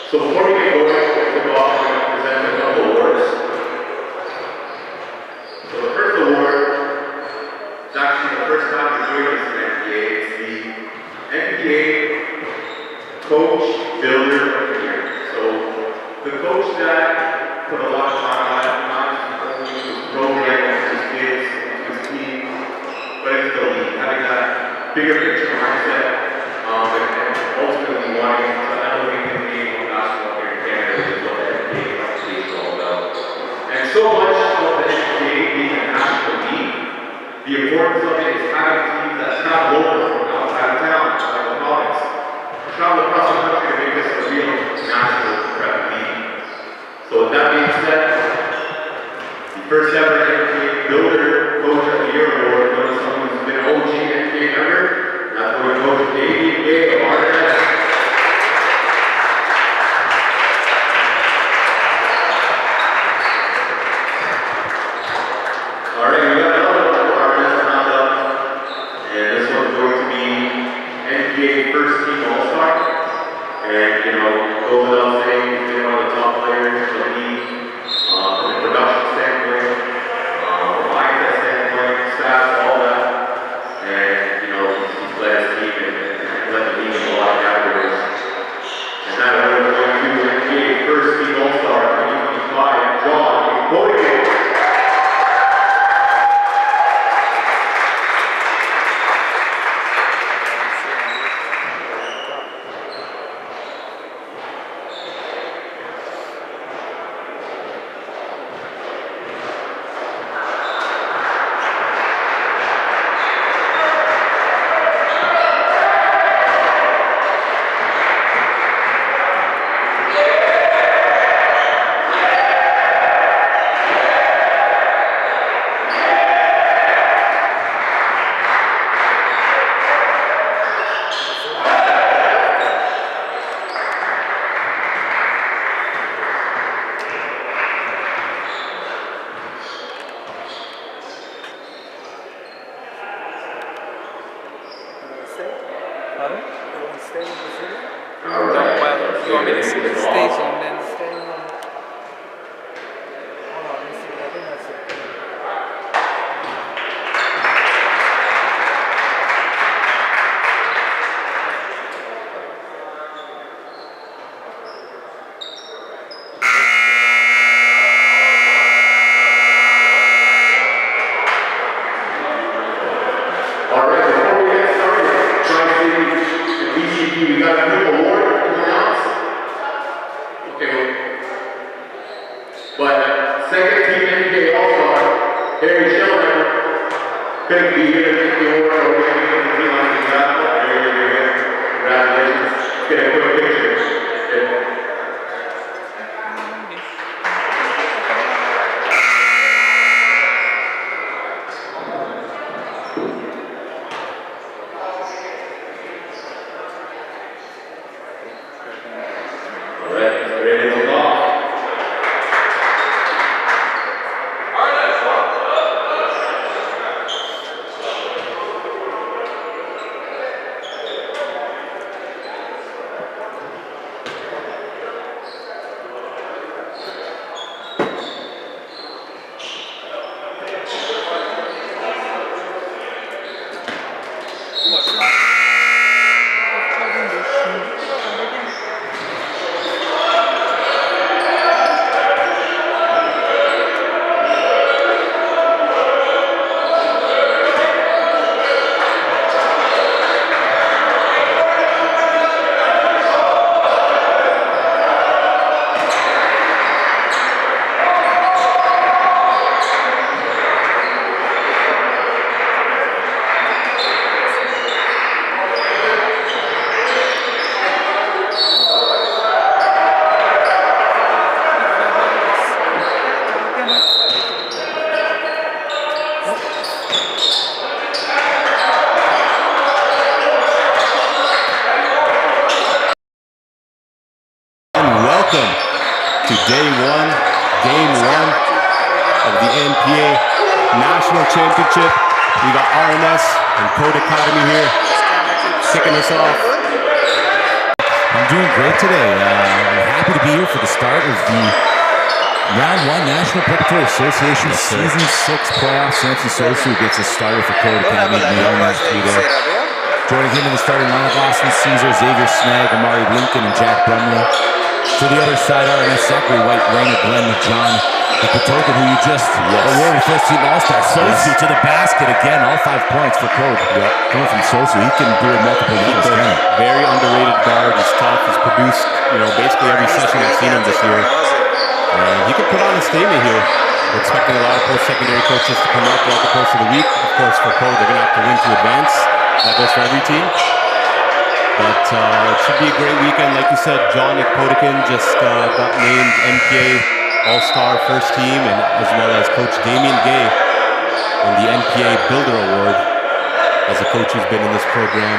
So before we get going, we're going to present a couple awards. So the first award is actually the first time we're doing this in NPA. It's the NPA Coach Builder of the Year. So the coach that put a lot of time on it, not only into his program, into his kids, into his team, but into the league, having that bigger picture mindset, and ultimately wanting to elevate the game of basketball here in Canada, which is what the NPA actually is all about. And so much of the NPA being a national league, the importance of it is having teams that travel over from outside of town, outside of the province, travel across the country to make this a real national prep league. So with that being said, the first ever NPA Builder Coach of the Year award goes to someone who's been an OG NPA member. That's going to Coach David of Rothesay. All right, we got another one for our next roundup, and this one's going to be NPA First Team All-Star. And you know, goes without saying, he's been one of the top players in the league, from a production standpoint, from a mindset standpoint, stats, all that. And you know, he's led his team and led the league in a lot of categories. And that award is going to NPA First Team All-Star 2025, John C.O.D.E. You want me to see the stage and then stay on? Hold on, let me see. I think that's it. All right, before we get started, try to see the BCP, we got a new award to announce. Okay, but second team NPA All-Star, Harry Sheldon, couldn't be here to take the award or maybe get the team on his example. Very good. Congratulations. Let's get a quick picture. Yeah. Welcome to game one of the NPA National Championship. We got RNS and C.O.D.E Academy here, kicking us off. I'm doing great today. I'm happy to be here for the start of the Round 1 National Preparatory Association Season 6 playoff. Samson Sosu gets us started for C.O.D.E Academy. Nailed that three there. Joining him in the starting lineup, Austin Caesar, Xavier Snag, Amari Lincoln, and Jack Brumley. To the other side, RNS Zachary White, Rainer Glenn, John Patokin, who you just awarded first team All-Star. Sosu to the basket again, all 5 points for C.O.D.E. Coming from Sosu, he can do it multiple levels. Very underrated guard. He's tough. He's produced, basically every session I've seen him this year. He could put on a statement here. We're expecting a lot of post-secondary coaches to come out throughout the course of the week. Of course, for C.O.D.E, they're going to have to win to advance. That goes for every team. But it should be a great weekend. Like you said, John Patokin just got named NPA All-Star First Team, and as well as Coach Damien Gay on the NPA Builder Award as a coach who's been in this program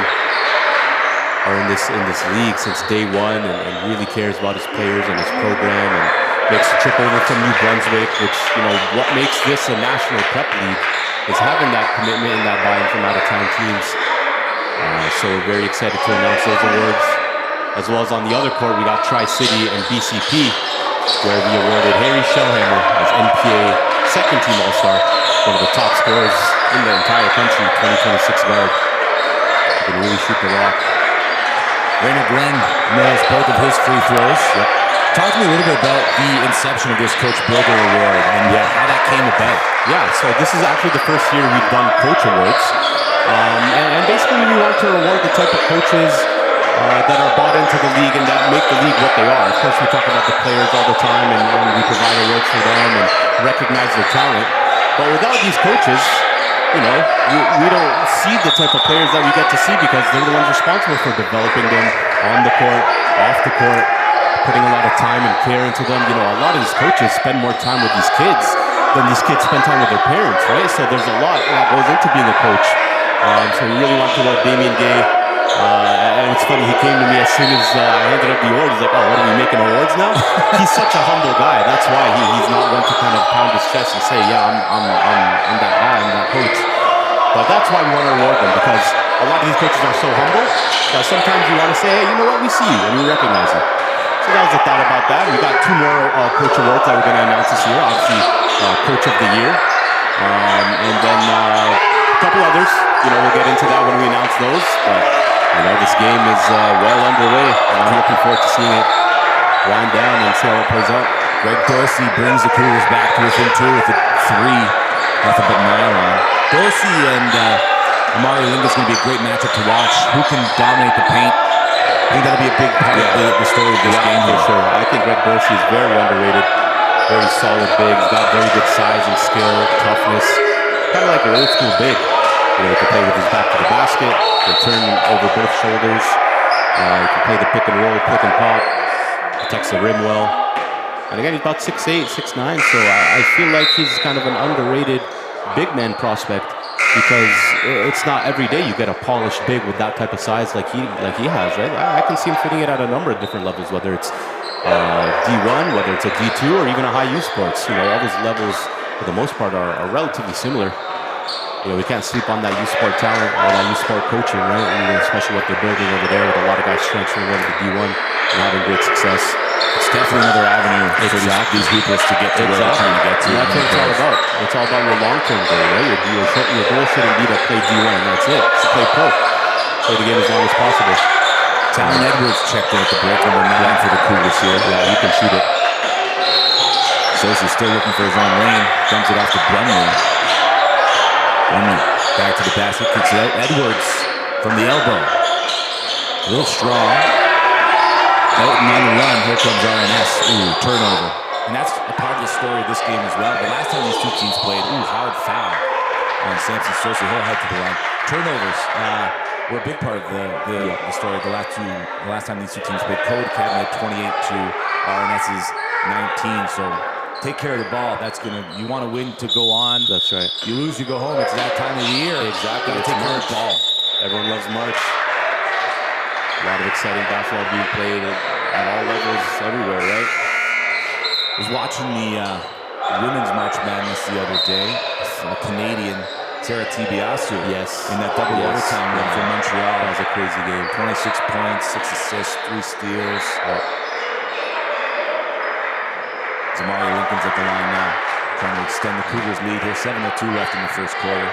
or in this league since day one, and really cares about his players and his program, and makes the trip over from New Brunswick, which, what makes this a national prep league is having that commitment and that buy-in from out-of-town teams. So we're very excited to announce those awards. As well as on the other court, we got Tri-City and BCP, where we awarded Harry Shellhammer as NPA Second Team All-Star, one of the top scorers in the entire country, 2026 guard. He can really shoot the rock. Rainer Glenn nails both of his free throws. Yep. Talk to me a little bit about the inception of this Coach Builder Award and how that came about. Yeah, so this is actually the first year we've done Coach Awards. And basically we want to reward the type of coaches that are bought into the league and that make the league what they are. Of course, we talk about the players all the time, and we provide awards for them and recognize their talent. But without these coaches, we don't see the type of players that we get to see, because they're the ones responsible for developing them on the court, off the court, putting a lot of time and care into them. A lot of these coaches spend more time with these kids than these kids spend time with their parents, right? So there's a lot that goes into being a coach. So we really want to work Damien Gay. And it's funny, he came to me as soon as I handed up the award. He's like, "Oh, what are we making awards now?" He's such a humble guy. That's why he's not one to kind of pound his chest and say, "Yeah, I'm that guy, I'm that coach." But that's why we want to reward them, because a lot of these coaches are so humble that sometimes you want to say, "Hey, you know what? We see you and we recognize you." So that was the thought about that. We got 2 more coach awards that we're going to announce this year. Obviously, Coach of the Year, and then a couple others. We'll get into that when we announce those. But this game is well underway, and I'm looking forward to seeing it wind down and see how it plays out. Greg Dorsey brings the Cougars back to within 2 with a 3. Nothing but nylon. Dorsey and Amari Lincoln is going to be a great matchup to watch. Who can dominate the paint? I think that'll be a big part of the story of this game. For sure. I think Greg Dorsey is very underrated. Very solid big. He's got very good size and skill, toughness. Kind of like an old school big. He can play with his back to the basket. He can turn over both shoulders. He can play the pick and roll, pick and pop. Protects the rim well. And again, he's about 6'8", 6'9", so I feel like he's kind of an underrated big man prospect, because it's not every day you get a polished big with that type of size like he has, right? I can see him fitting it at a number of different levels, whether it's D1, whether it's a D2, or even a high U Sports. All those levels, for the most part, are relatively similar. We can't sleep on that U Sport talent or that U Sport coaching, right? Especially what they're building over there with a lot of guys transferring over to D1 and having great success. It's definitely another avenue for these hoopers to get to where they're trying to get to. And that's what it's all about. It's all about your long-term goal, right? Your goal shouldn't be to play D1. That's it. It's to play pro. Play the game as long as possible. Talon Edwards checked in at the break, number 9 for the Cougars here. Yeah, he can shoot it. Sosi still looking for his own lane. Dumps it off to Brumley. Brumley back to the basket, kicks it out. Edwards from the elbow. A little strong. Elton on the run. Here comes RNS. Ooh, turnover. And that's a part of the story of this game as well. The last time these 2 teams played, hard foul on Samson Sosi. He'll head to the line. Turnovers were a big part of the story. The last time these 2 teams played. C.O.D.E Academy at 28 to RNS's 19. So take care of the ball. You want to win to go on. That's right. You lose, you go home. It's that time of the year. Exactly. Take care of the ball. Everyone loves March. A lot of exciting basketball being played at all levels, everywhere, right? I was watching the Women's March Madness the other day. A Canadian Tara Tibiasu. Yes. In that double Yes. overtime win for Montreal. That was a crazy game. 26 points, 6 assists, 3 steals. Zamari Lincoln's at the line now, trying to extend the Cougars' lead here. 7:02 left in the first quarter.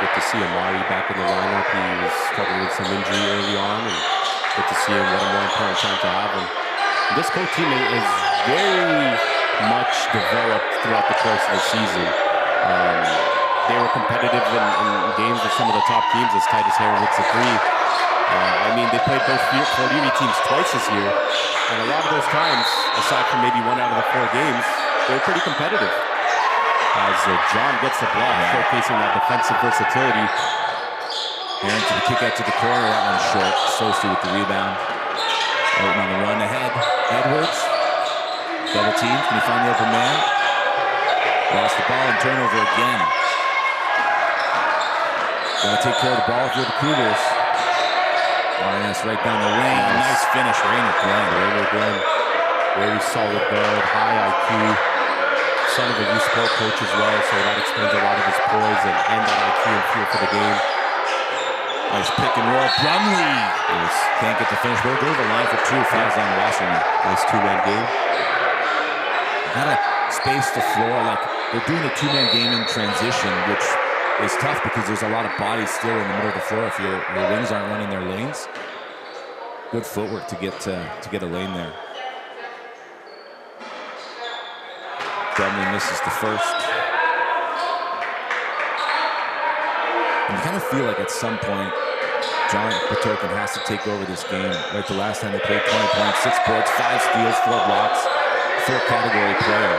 Good to see Amari back in the lineup. He was struggling with some injury early on, and good to see him. What a more important time to have him. And this Co team is very much developed throughout the course of the season. They were competitive in games with some of the top teams, as tight as Heron hits a three. I mean, they played both Fort Erie teams twice this year, and a lot of those times, aside from maybe 1 out of the 4 games, they were pretty competitive. As John gets the block, showcasing that defensive versatility. And to the kick out to the corner, that one's short. Sosu with the rebound. Out on the run ahead. Edwards. Double team. Can he find the open man? Lost the ball and turnover again. Gotta take care of the ball for the Cougars. RNS right down the lane. Nice finish, Rainer Glenn. Very solid guard, high IQ. Son of a youth sport coach as well, so that explains a lot of his poise and that IQ and feel for the game. Nice pick and roll. Brumley can't get the finish. We'll go to the line for 2 fouls on Wasserman. Nice 2-man game. Gotta space the floor. Like, they're doing a 2-man game in transition, which is tough because there's a lot of bodies still in the middle of the floor if your wings aren't running their lanes. Good footwork to get a lane there. Brumley misses the first. And you kind of feel like at some point, John Patokin has to take over this game. Like the last time they played, 20 points, 6 boards, 5 steals, 4 blocks, 4 category player.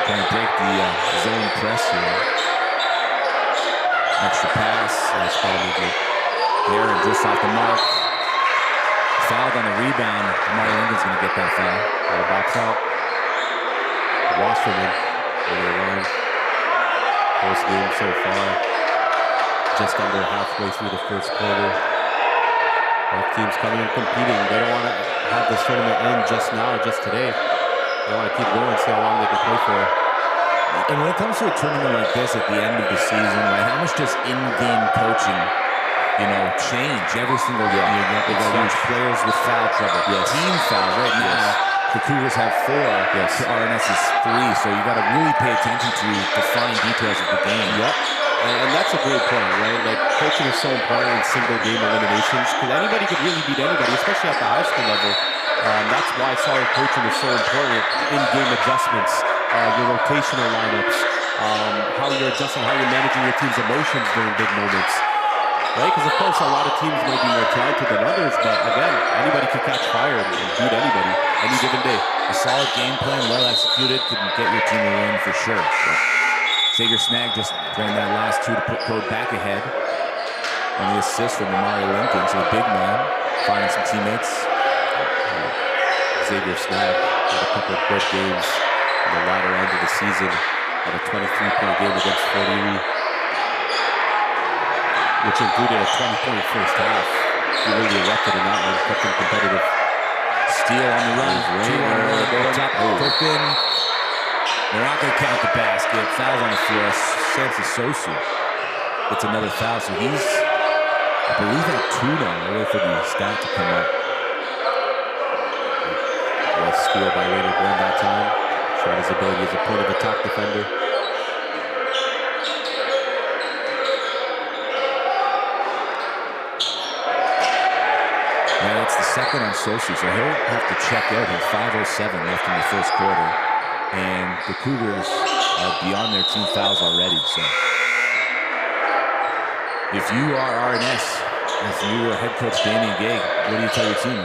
Trying to break the zone press here. Extra pass. Nice ball movement. Aaron just off the mark. Fouled on the rebound. Amari Lincoln's going to get that foul. Box out. Wasserman on the line. First game so far. Just under halfway through the first quarter. Both teams coming and competing. They don't want to have this tournament end just now, just today. They want to keep going, see how long they can play for. And when it comes to a tournament like this at the end of the season, right, how much does in-game coaching, change every single game? They got to use players with foul trouble. Team fouls. Right now, the Cougars have 4. RNS is 3. So you got to really pay attention to the fine details of the game. And that's a great point, right? Like, coaching is so important in single game eliminations because anybody could really beat anybody, especially at the high school level. That's why solid coaching is so important. In-game adjustments, your rotational lineups, how you're adjusting, how you're managing your team's emotions during big moments. Right? Because, of course, a lot of teams might be more talented than others, but, again, anybody can catch fire and beat anybody any given day. A solid game plan, well executed, could get your team a win for sure. Xavier Snag just playing that last 2 to put Code back ahead on the assist from Amari Lincoln. So the big man finding some teammates. Xavier Snag had a couple of good games in the latter end of the season. Had a 23-point game against Fort Erie, which included a 20-point first half. He really erupted in that one, kept him competitive. Steal on the run. 2-on-1. Top Cookin. They're not going to count the basket. Fouls on the floor. Samson Sosu gets another foul. So he's, I believe, at 2 now. I'll wait for the stat to come up. Well, steal by Rainer Glenn that time. Showing his ability as a point of attack defender. Yeah, that's the second on Sosu, so he'll have to check out. He's 5:07 left in the first quarter. And the Cougars are beyond their team fouls already. So if you are RNS, if you are head coach Danny Gay, what do you tell your team?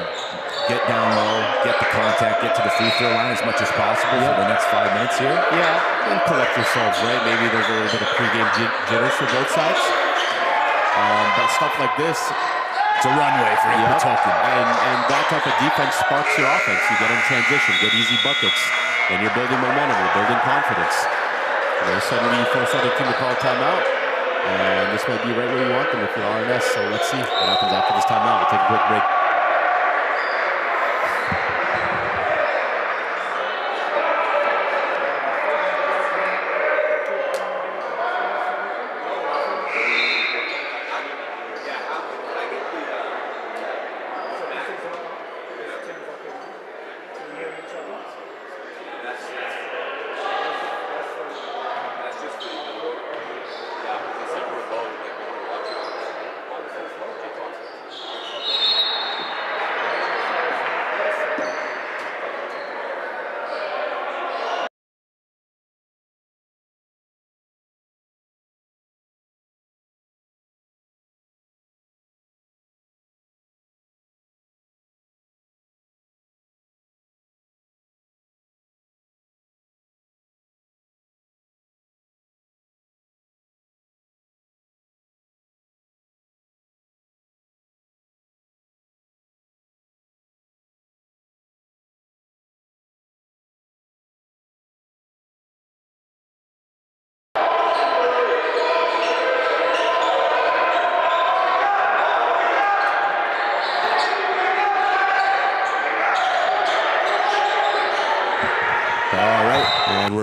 Get down low, get the contact, get to the free throw line as much as possible for the next 5 minutes here. Yeah, and collect yourselves, right? Maybe there's a little bit of pregame jitters for both sides. But stuff like this, it's a runway for Patokin. And that type of defense sparks your offense. You get in transition, get easy buckets. Then you're building momentum, you're building confidence. Suddenly you force other team to call a timeout. And this might be right where you want them if you're RNS. So let's see what happens after this timeout. We'll take a quick break.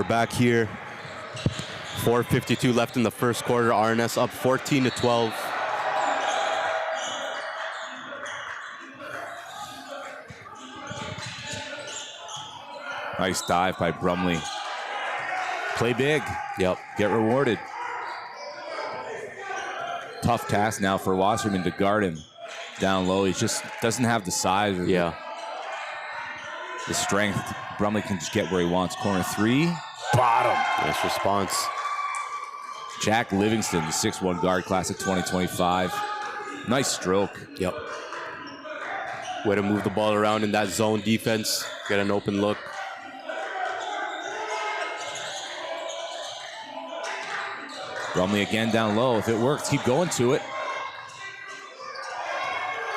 back here. 4:52 left in the first quarter. RNS up 14-12. Nice dive by Brumley. Play big. Yep. Get rewarded. Tough task now for Wasserman to guard him down low. He just doesn't have the size or the strength. Brumley can just get where he wants. Corner three. Bottom. Nice response. Jack Livingston, the 6'1 guard, class of 2025. Nice stroke. Yep. Way to move the ball around in that zone defense. Get an open look. Brumley again down low. If it works, keep going to it.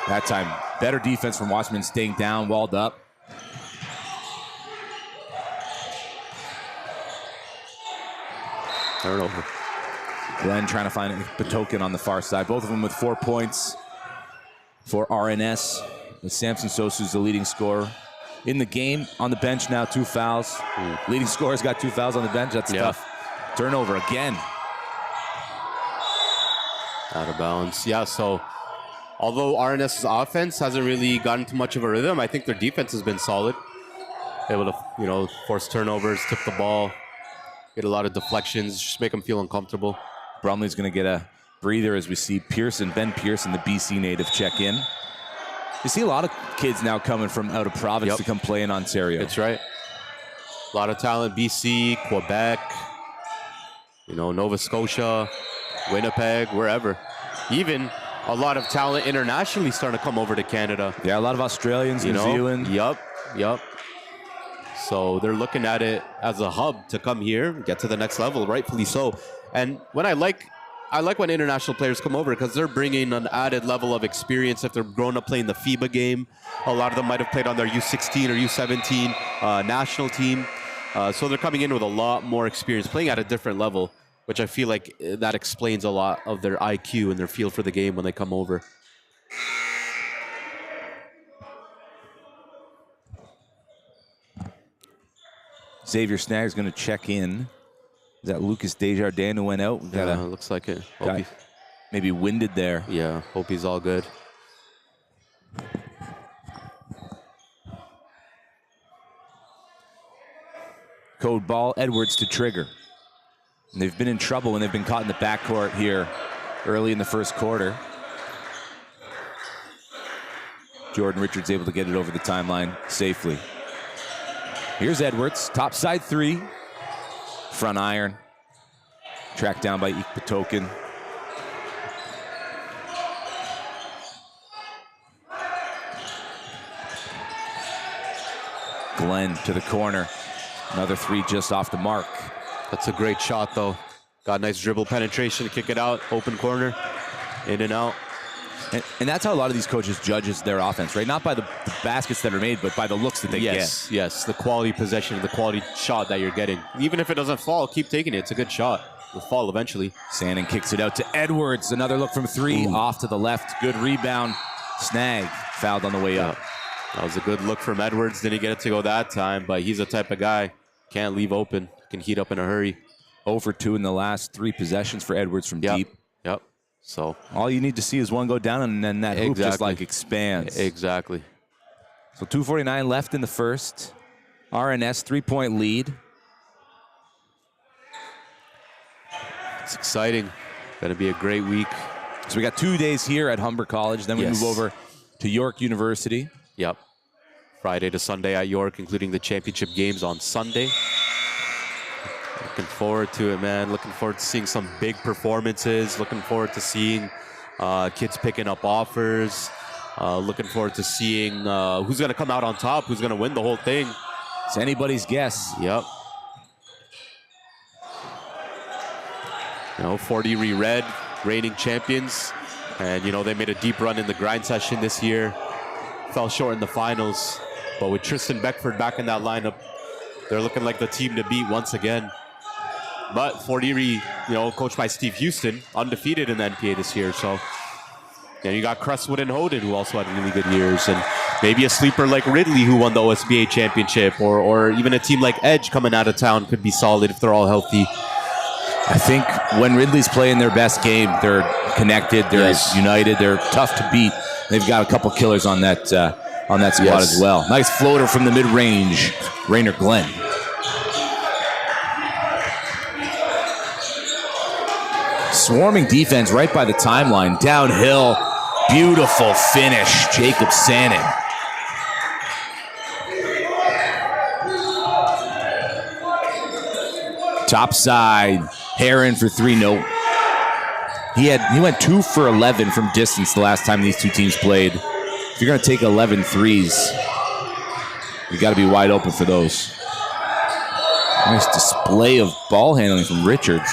That time, better defense from Wasserman, staying down, walled up. Turnover. Glenn trying to find the token on the far side. Both of them with 4 points for RNS. With Samson Sosu's the leading scorer in the game. On the bench now, 2 fouls. Leading scorer's got 2 fouls on the bench. That's tough. Turnover again. Out of bounds. Yeah, so although RNS's offense hasn't really gotten too much of a rhythm, I think their defense has been solid. Able to, force turnovers, tip the ball, get a lot of deflections, just make them feel uncomfortable. Brumley's going to get a breather as we see Ben Pearson, the BC native, check in. You see a lot of kids now coming from out of province to come play in Ontario. That's right. A lot of talent. BC, Quebec, Nova Scotia, Winnipeg, wherever. Even a lot of talent internationally starting to come over to Canada. Yeah, a lot of Australians, New Zealand. Yep. So they're looking at it as a hub to come here, get to the next level, rightfully so. And when I like when international players come over because they're bringing an added level of experience. If they're grown up playing the FIBA game, a lot of them might have played on their U16 or U17 national team. So they're coming in with a lot more experience, playing at a different level, which I feel like that explains a lot of their IQ and their feel for the game when they come over. Xavier Snag's going to check in. Is that Lucas Desjardins who went out? Looks like it. Maybe winded there. Yeah, hope he's all good. Code ball, Edwards to trigger. And they've been in trouble when they've been caught in the backcourt here early in the first quarter. Jordan Richards able to get it over the timeline safely. Here's Edwards, top side three. Front iron. Tracked down by Ikpatokin. Glenn to the corner. Another three just off the mark. That's a great shot, though. Got a nice dribble penetration to kick it out. Open corner. In and out. And that's how a lot of these coaches judges their offense, right? Not by the baskets that are made, but by the looks that they get. Yes, the quality possession, the quality shot that you're getting. Even if it doesn't fall, keep taking it. It's a good shot. It'll fall eventually. Sandin kicks it out to Edwards. Another look from three. Off to the left. Good rebound. Snag fouled on the way up. That was a good look from Edwards. Didn't get it to go that time, but he's the type of guy. Can't leave open. Can heat up in a hurry. 0 for 2 in the last 3 possessions for Edwards from deep. Yep. So all you need to see is one go down, and then that hoop just like expands. Exactly. So 2:49 left in the first. RNS 3-point lead. It's exciting. Going to be a great week. So we got 2 days here at Humber College. Then we move over to York University. Yep. Friday to Sunday at York, including the championship games on Sunday. Looking forward to it, man. Looking forward to seeing some big performances. Looking forward to seeing kids picking up offers. Looking forward to seeing who's going to come out on top, who's going to win the whole thing. It's anybody's guess. Yep. Fort Erie Red, reigning champions. And, they made a deep run in the grind session this year. Fell short in the finals. But with Tristan Beckford back in that lineup, they're looking like the team to beat once again. But Fort Erie, coached by Steve Houston, undefeated in the NPA this year. So, you got Crestwood and Hoden, who also had really good years. And Maybe a sleeper like Ridley who won the OSBA championship, or even a team like Edge coming out of town could be solid if they're all healthy. I think when Ridley's playing their best game, they're connected, they're united, they're tough to beat. They've got a couple killers on that squad as well. Nice floater from the mid-range, Rainer Glenn. Swarming defense right by the timeline. Downhill. Beautiful finish. Jacob Sanning. Top side. Heron for 3. No. He went 2 for 11 from distance the last time these two teams played. If you're going to take 11 threes, you got to be wide open for those. Nice display of ball handling from Richards.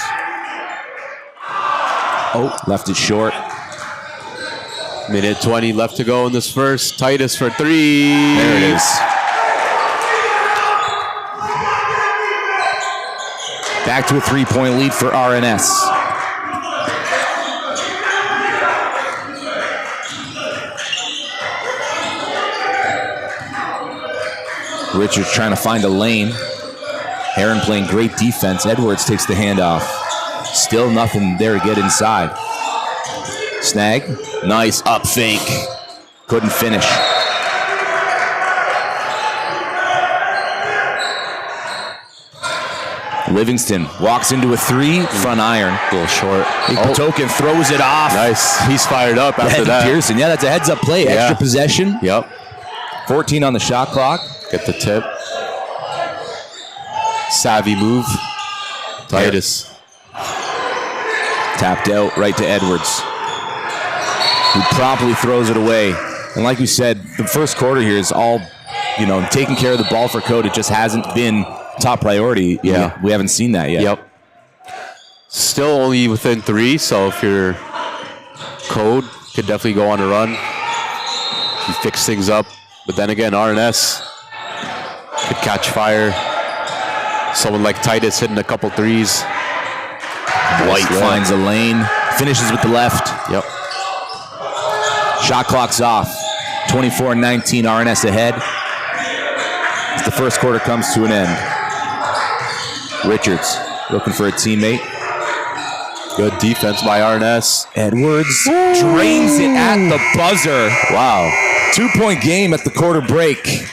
Oh, left it short. Minute 20 left to go in this first. Titus for 3. There it is. Back to a 3-point lead for RNS. Richards trying to find a lane. Heron playing great defense. Edwards takes the handoff. Still nothing there to get inside. Snag. Nice up fake. Couldn't finish. Livingston walks into a 3. Front iron. A little short. Token throws it off. Nice. He's fired up after that. Pearson. Yeah, that's a heads-up play. Yeah. Extra possession. Yep. 14 on the shot clock. Get the tip. Savvy move. Titus. Tapped out right to Edwards, who promptly throws it away. And like we said, the first quarter here is all, taking care of the ball for C.O.D.E. It just hasn't been top priority. Yeah. We haven't seen that yet. Yep. Still only within 3, so if you're C.O.D.E., could definitely go on a run. You fix things up. But then again, RNS could catch fire. Someone like Titus hitting a couple threes. White finds a lane. Finishes with the left. Yep. Shot clock's off. 24-19, RNS ahead. As the first quarter comes to an end. Richards looking for a teammate. Good defense by RNS. Edwards drains it at the buzzer. Wow. 2-point game at the quarter break.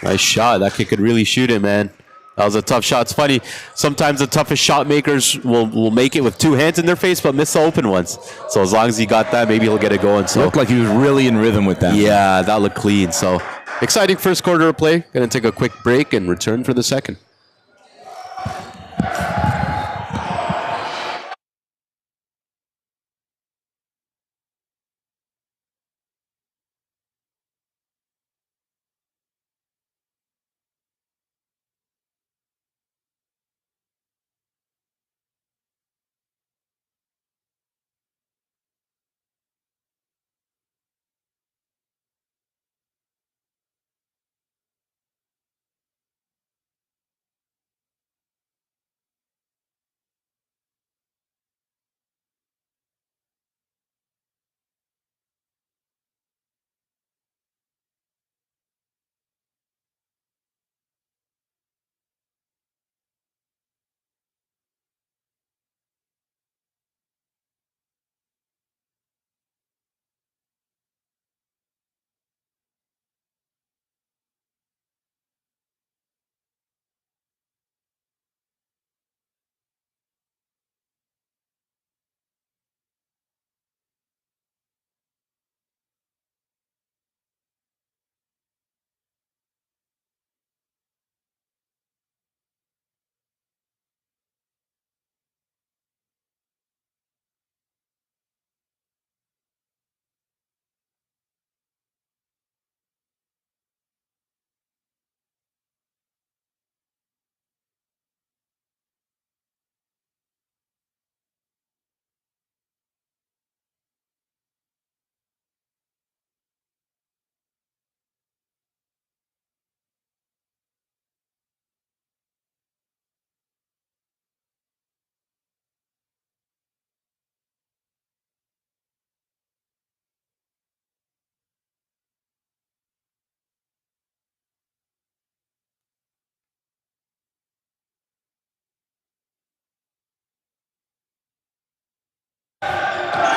Nice shot. That kid could really shoot it, man. That was a tough shot. It's funny. Sometimes the toughest shot makers will make it with 2 hands in their face, but miss the open ones. So as long as he got that, maybe he'll get it going. So looked like he was really in rhythm with that. Yeah, that looked clean. So exciting first quarter of play. Going to take a quick break and return for the second.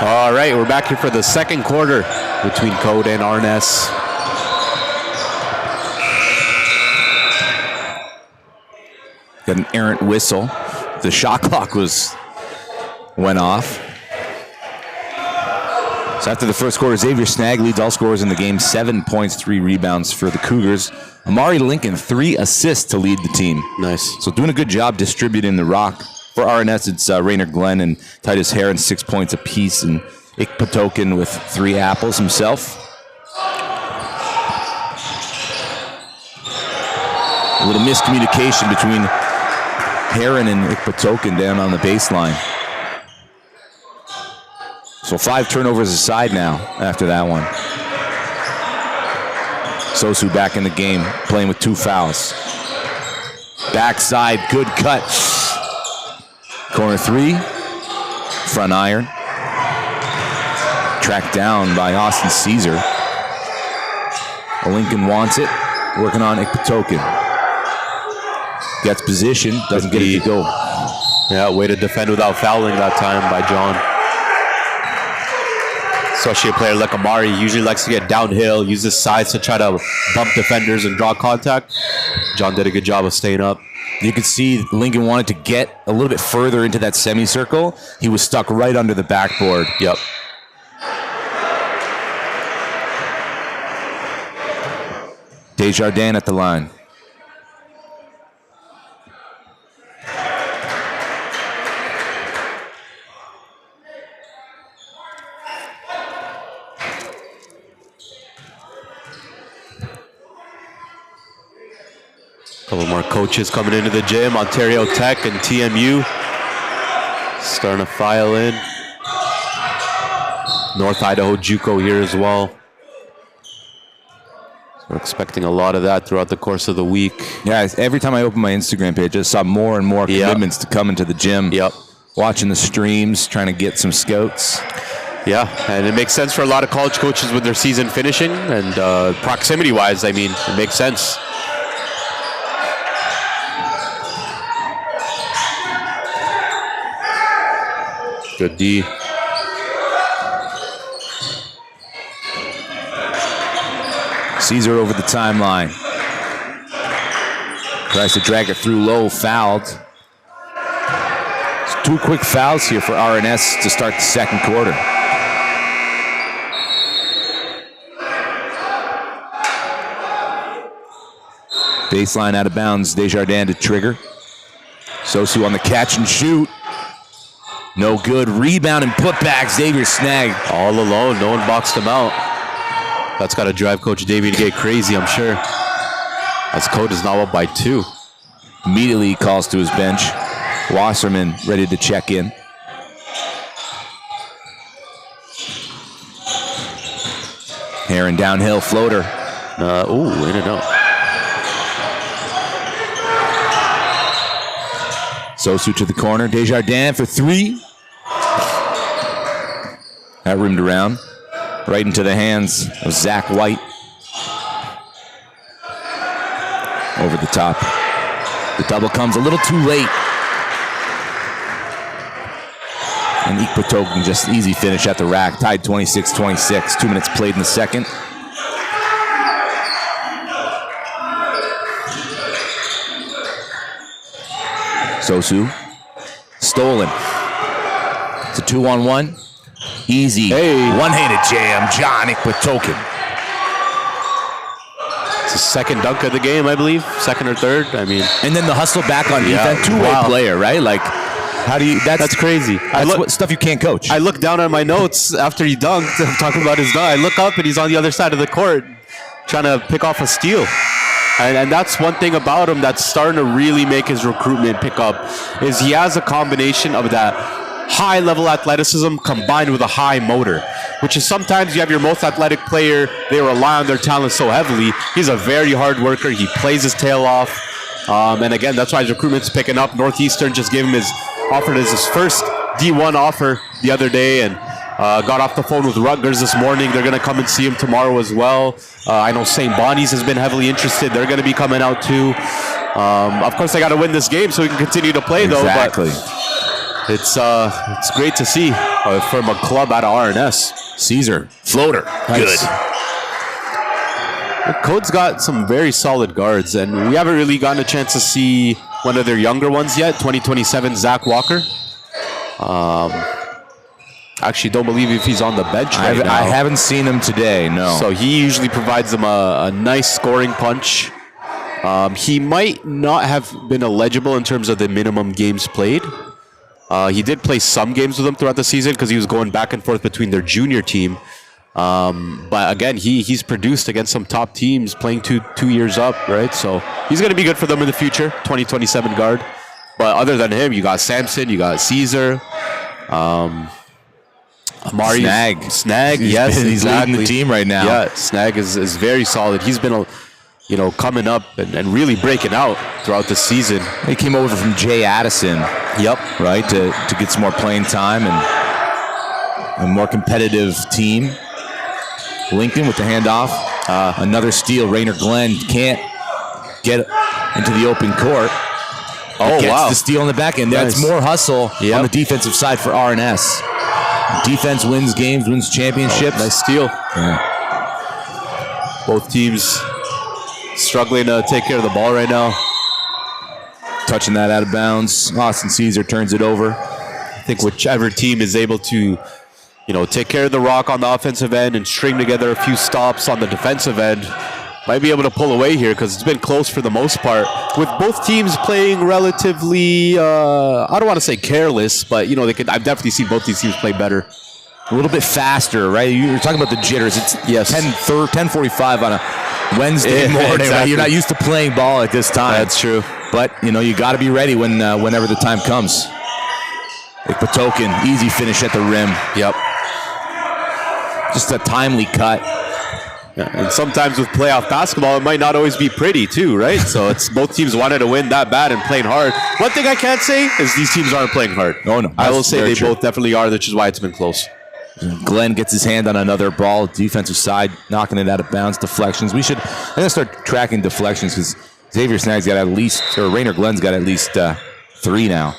All right, we're back here for the second quarter between C.O.D.E and RNS. Got an errant whistle. The shot clock went off. So after the first quarter, Xavier Snag leads all scorers in the game. 7 points, 3 rebounds for the Cougars. Amari Lincoln, 3 assists to lead the team. Nice. So doing a good job distributing the rock. For RNS, it's Rainer Glenn and Titus Heron, 6 points apiece, and Ikpatokin with 3 apples himself. A little miscommunication between Heron and Ikpatokin down on the baseline. So 5 turnovers aside now after that one. Sosu back in the game, playing with 2 fouls. Backside, good cut. Corner 3, front iron. Tracked down by Austin Caesar. Lincoln wants it, working on Ikpatokin. Gets position, doesn't get it to go. Yeah, way to defend without fouling that time by John. Especially a player like Amari, usually likes to get downhill, use his size to try to bump defenders and draw contact. John did a good job of staying up. You could see Lincoln wanted to get a little bit further into that semicircle. He was stuck right under the backboard. Yep. Desjardins at the line. Couple more coaches coming into the gym. Ontario Tech and TMU starting to file in. North Idaho JUCO here as well. So we're expecting a lot of that throughout the course of the week. Yeah, every time I open my Instagram page, I just saw more and more commitments to come into the gym. Yep. Watching the streams, trying to get some scouts. Yeah, and it makes sense for a lot of college coaches with their season finishing. And proximity-wise, I mean, it makes sense. Good D. Caesar over the timeline. Tries to drag it through low, fouled. It's 2 quick fouls here for RNS to start the second quarter. Baseline out of bounds, Desjardins to trigger. Sosu on the catch and shoot. No good. Rebound and putback. Xavier Snag. All alone. No one boxed him out. That's got to drive Coach Davey to get crazy, I'm sure. As C.O.D.E is now up by 2. Immediately he calls to his bench. Wasserman ready to check in. Heron downhill floater. In and out. Sosu to the corner. Desjardins for 3. That rimmed around. Right into the hands of Zach White. Over the top. The double comes a little too late. And Ikpatokin just easy finish at the rack. Tied 26-26. 2 minutes played in the second. Sosu. Stolen. It's a 2-on-1. Easy. Hey. One-handed jam. John Ikpatokin. It's the second dunk of the game, I believe. Second or third. I mean. And then the hustle back on Yeah, defense. Two-way wow. player, right? Like, how do you... That's crazy. That's what stuff you can't coach. I look down at my notes after he dunked. I'm talking about his dunk. I look up and he's on the other side of the court trying to pick off a steal. And that's one thing about him that's starting to really make his recruitment pick up is he has a combination of that high-level athleticism combined with a high motor, which is sometimes you have your most athletic player, they rely on their talent so heavily. He's a very hard worker. He plays his tail off. And again, that's why his recruitment's picking up. Northeastern just gave him offered his first D1 offer the other day, and got off the phone with Rutgers this morning. They're going to come and see him tomorrow as well. I know St. Bonnie's has been heavily interested. They're going to be coming out too. Of course, they got to win this game so we can continue to play, though. Exactly. But it's great to see. from a club out of RNS. Caesar, floater. Good. C.O.D.E's got some very solid guards, and we haven't really gotten a chance to see one of their younger ones yet. 2027 Zach Walker. Actually, don't believe if he's on the bench right now. I haven't seen him today, no. So he usually provides them a nice scoring punch. He might not have been eligible in terms of the minimum games played. He did play some games with them throughout the season because he was going back and forth between their junior team. But again, he's produced against some top teams, playing two years up, right? So he's going to be good for them in the future, 2027 guard. But other than him, you got Samson, you got Caesar, Amari Snag, yes, he's leading the team right now. Yeah, Snag is very solid. He's been coming up and really breaking out throughout the season. He came over from Jay Addison. Yep. Right, to get some more playing time and a more competitive team. Lincoln with the handoff. Another steal. Rainer Glenn can't get into the open court. Gets the steal on the back end. Nice. That's more hustle on the defensive side for RNS. Defense wins games, wins championships. Nice steal. Yeah. Both teams struggling to take care of the ball right now. Touching that out of bounds. Austin Caesar turns it over. I think whichever team is able to, take care of the rock on the offensive end and string together a few stops on the defensive end might be able to pull away here because it's been close for the most part. With both teams playing relatively, I don't want to say careless, but I've definitely seen both these teams play better. A little bit faster, right? You're talking about the jitters. It's 10:45 on a Wednesday morning. Exactly. Right? You're not used to playing ball at this time. That's true. But you got to be ready whenever the time comes. Patokin, easy finish at the rim. Yep. Just a timely cut. Yeah, and sometimes with playoff basketball, it might not always be pretty too, right? So it's both teams wanted to win that bad and playing hard. One thing I can't say is these teams aren't playing hard. Oh, no. I will say they both definitely are, which is why it's been close. Glenn gets his hand on another ball, defensive side, knocking it out of bounds, deflections. I'm going to start tracking deflections because Xavier Snag's got Rainer Glenn's got at least 3 now.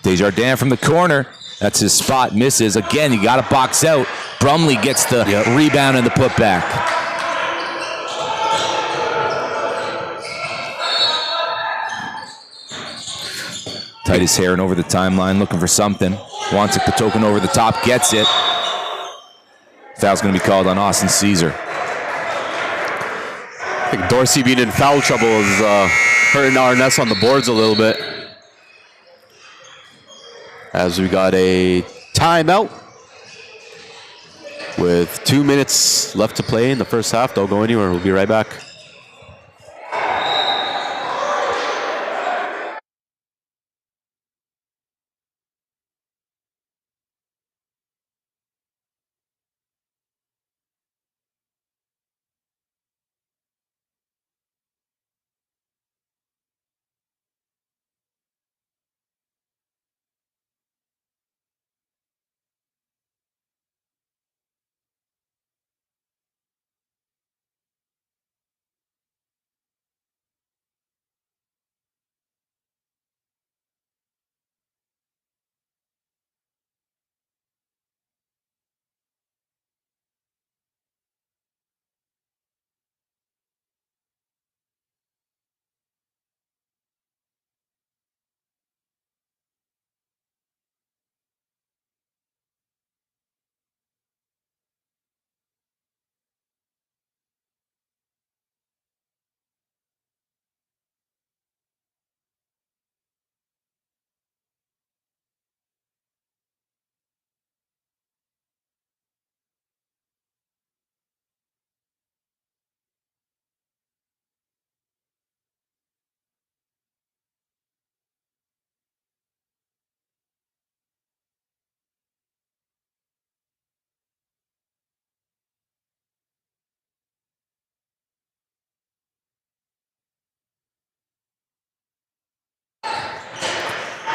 Desjardins from the corner. That's his spot. Misses. Again, you got to box out. Brumley gets the rebound and the putback. Titus Heron over the timeline looking for something. Wants it, the token over the top, gets it. Foul's going to be called on Austin Caesar. I think Dorsey being in foul trouble is hurting RNS on the boards a little bit. As we got a timeout with 2 minutes left to play in the first half. Don't go anywhere. We'll be right back.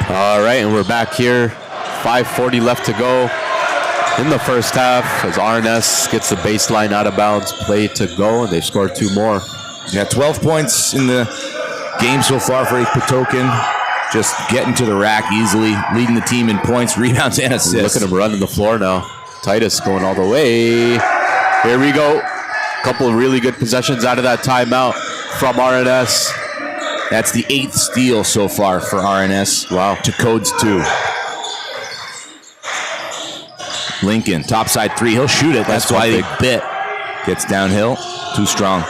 All right, and we're back here. 5:40 left to go in the first half as RNS gets the baseline out of bounds play to go, and they've scored 2 more. Yeah, 12 points in the game so far for Patokin. just getting to the rack easily, leading the team in points, rebounds, and assists. Look at him running the floor now. Titus going all the way. Here we go. Couple of really good possessions out of that timeout from RNS. That's the 8th steal so far for RNS. Wow. To C.O.D.E's 2. Lincoln, topside 3. He'll shoot it. That's why they bit. Gets downhill. Too strong.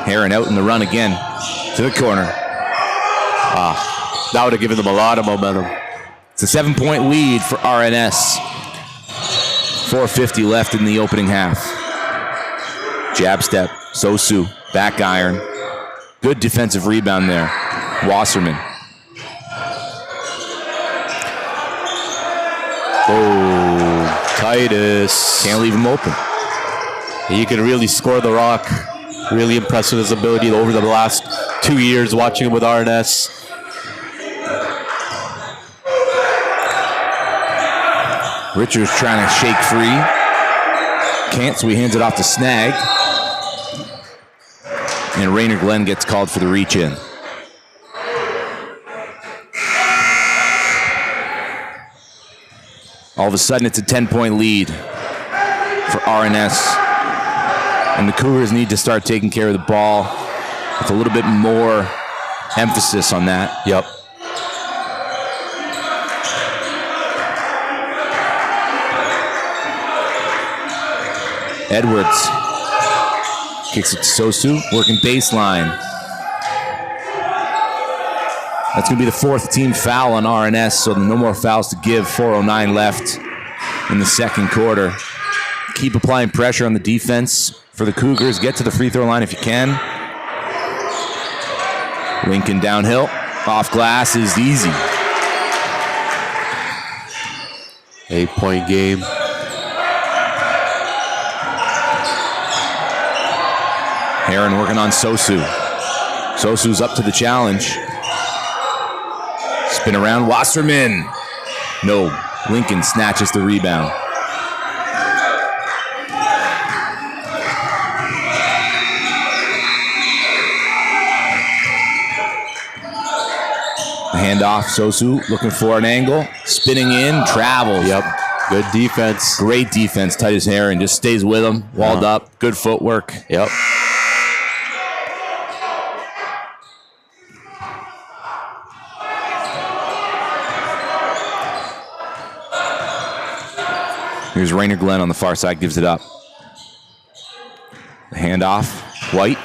Heron out in the run again. To the corner. That would have given them a lot of momentum. It's a 7-point lead for RNS. 4:50 left in the opening half. Jab step. Sosu. Back iron. Good defensive rebound there. Wasserman. Oh, Titus. Can't leave him open. He can really score the rock. Really impressed with his ability over the last 2 years watching him with RNS. Richards trying to shake free. Can't, so he hands it off to Snag. And Rainer Glenn gets called for the reach in. All of a sudden, it's a 10-point lead for RNS. And the Cougars need to start taking care of the ball with a little bit more emphasis on that. Yep. Edwards kicks it to Sosu, working baseline. That's going to be the 4th team foul on RNS, so no more fouls to give. 4:09 left in the second quarter. Keep applying pressure on the defense for the Cougars. Get to the free throw line if you can. Lincoln downhill. Off glass is easy. 8-point game. Heron working on Sosu. Sosu's up to the challenge. Spin around, Wasserman. No, Lincoln snatches the rebound. Handoff, Sosu looking for an angle. Spinning in, travels. Yep. Good defense. Great defense. Titus Heron just stays with him. Walled up. Good footwork. Yep. Here's Rainer Glenn on the far side, gives it up. The handoff, White,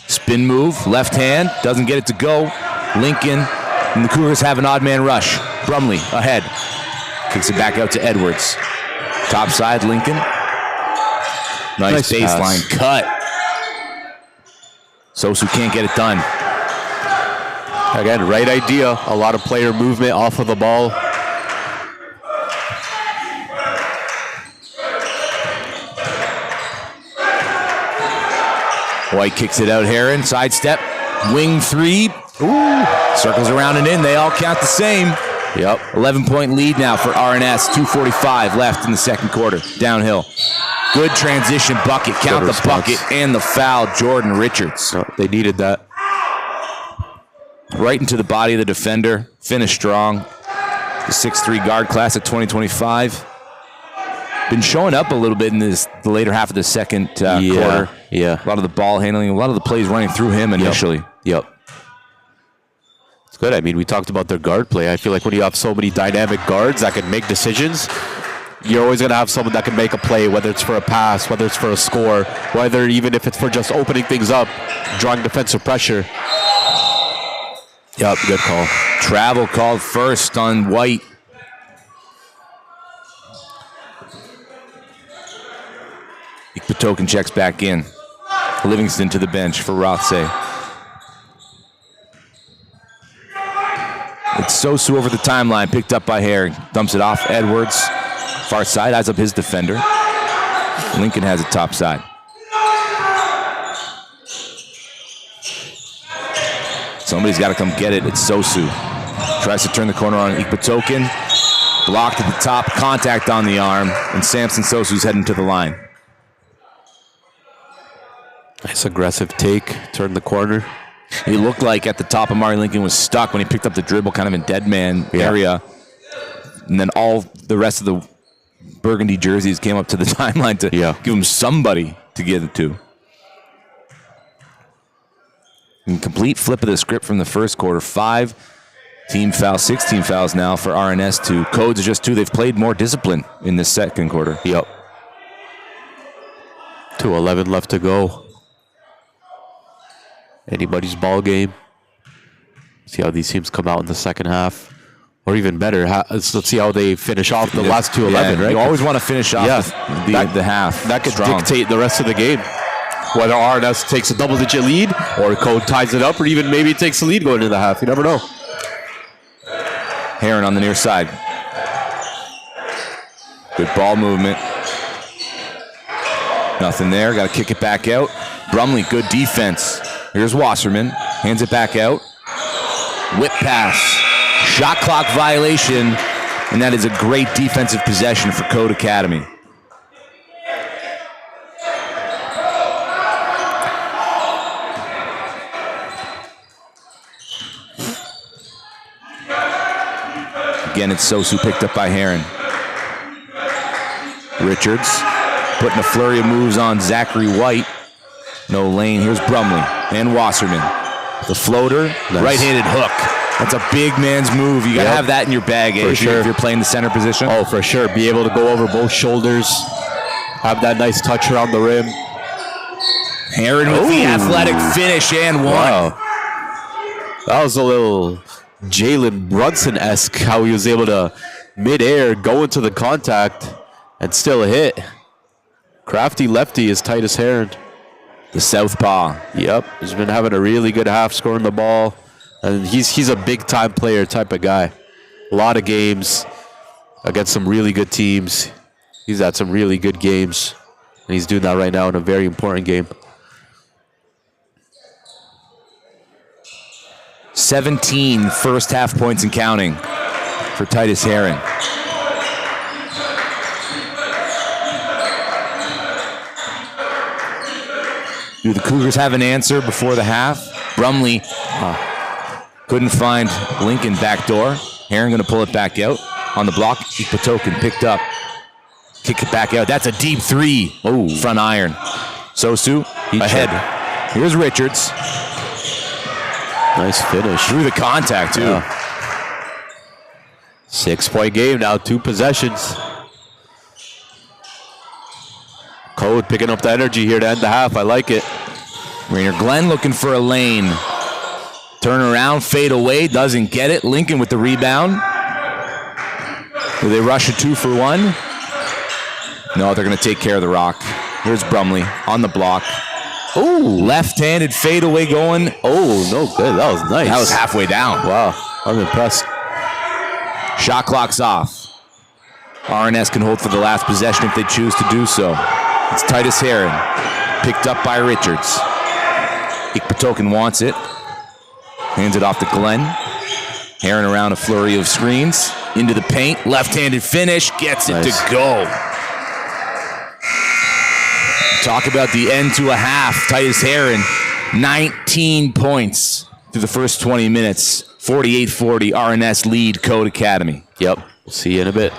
spin move, left hand, doesn't get it to go. Lincoln, and the Cougars have an odd man rush. Brumley ahead, kicks it back out to Edwards. Top side, Lincoln. Nice baseline cut. Sosu can't get it done. Again, right idea. A lot of player movement off of the ball. White kicks it out, Heron, sidestep, wing 3. Ooh, circles around and in. They all count the same. Yep. 11-point lead now for RNS. 2:45 left in the second quarter. Downhill. Good transition bucket. Count the bucket and the foul, Jordan Richards. Oh, they needed that. Right into the body of the defender. Finished strong. The 6'3 guard class of 2025. Been showing up a little bit in the later half of the second quarter. Yeah. A lot of the ball handling, a lot of the plays running through him initially. Yep. It's good. I mean, we talked about their guard play. I feel like when you have so many dynamic guards that can make decisions, you're always going to have someone that can make a play, whether it's for a pass, whether it's for a score, whether even if it's for just opening things up, drawing defensive pressure. Yep, good call. Travel called first on White. Petokin checks back in. Livingston to the bench for Rothesay. It's Sosu over the timeline, picked up by Herring. Dumps it off, Edwards. Far side, eyes up his defender. Lincoln has it top side. Somebody's got to come get it. It's Sosu. Tries to turn the corner on Petokin. Blocked at the top, contact on the arm, and Samson Sosu's heading to the line. Nice aggressive take, turn the corner. He looked like at the top of Mari Lincoln was stuck when he picked up the dribble kind of in dead man area. And then all the rest of the burgundy jerseys came up to the timeline to give him somebody to get it to. And complete flip of the script from the first quarter. 5 team fouls, 16 fouls now for RNS to C.O.D.E is just 2. They've played more discipline in this second quarter. Yep. 2:11 left to go. Anybody's ball game. See how these teams come out in the second half. Or even better, let's see how they finish off the last 2:11, right? You always want to finish off the half. That could strong. dictate the rest of the game. Whether RNS takes a double-digit lead or C.O.D.E ties it up or even maybe takes the lead going into the half. You never know. Heron on the near side. Good ball movement. Nothing there. Got to kick it back out. Brumley, good defense. Here's Wasserman. Hands it back out. Whip pass. Shot clock violation. And that is a great defensive possession for C.O.D.E Academy. Again, it's Sosu picked up by Heron. Richards putting a flurry of moves on Zachary White. No lane. Here's Brumley and Wasserman. The floater, right-handed hook. That's a big man's move. You got to have that in your bag, if you're playing the center position. Oh, for sure. Be able to go over both shoulders. Have that nice touch around the rim. Heron with the athletic finish and one. Wow. That was a little Jalen Brunson-esque, how he was able to mid-air go into the contact and still hit. Crafty lefty is Titus Heron. The southpaw. Yep. He's been having a really good half scoring the ball. And he's a big-time player type of guy. A lot of games against some really good teams. He's had some really good games. And he's doing that right now in a very important game. 17 first half points and counting for Titus Heron. Do the Cougars have an answer before the half? Brumley couldn't find Lincoln backdoor. Heron going to pull it back out on the block. Ipatoken picked up. Kick it back out. That's a deep 3. Oh, front iron. Sosu ahead. Here's Richards. Nice finish. Through the contact, too. Yeah. 6-point game now, 2 possessions. C.O.D.E picking up the energy here to end the half. I like it. Rainer Glenn looking for a lane. Turn around, fade away, doesn't get it. Lincoln with the rebound. Will they rush a 2-for-1? No, they're going to take care of the rock. Here's Brumley on the block. Oh, left-handed fadeaway going. Oh, no good. That was nice. That was halfway down. Wow, I'm impressed. Shot clock's off. RNS can hold for the last possession if they choose to do so. It's Titus Heron, picked up by Richards. Ikpatoken wants it. Hands it off to Glenn. Heron around a flurry of screens. Into the paint. Left-handed finish. Gets it to go. Talk about the end to a half. Titus Heron, 19 points through the first 20 minutes. 48-40, RNS lead C.O.D.E Academy. Yep. We'll see you in a bit.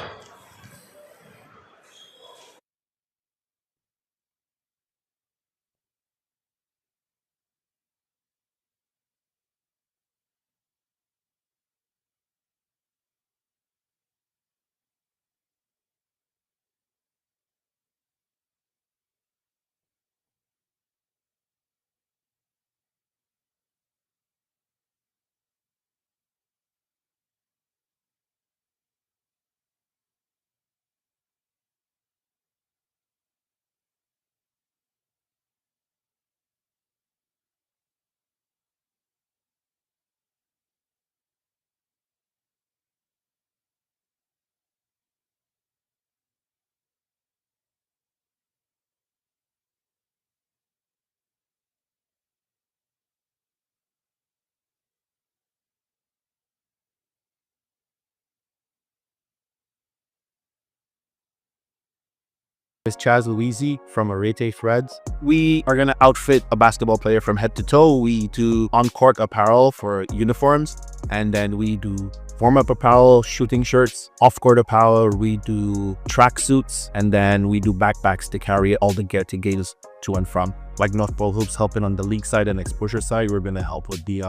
is Chaz Louisi from Arete Threads. We are going to outfit a basketball player from head to toe. We do on-court apparel for uniforms, and then we do warm-up apparel, shooting shirts, off-court apparel. We do track suits, and then we do backpacks to carry all the gear to games to and from. Like North Pole Hoops helping on the league side and exposure side, we're going to help with the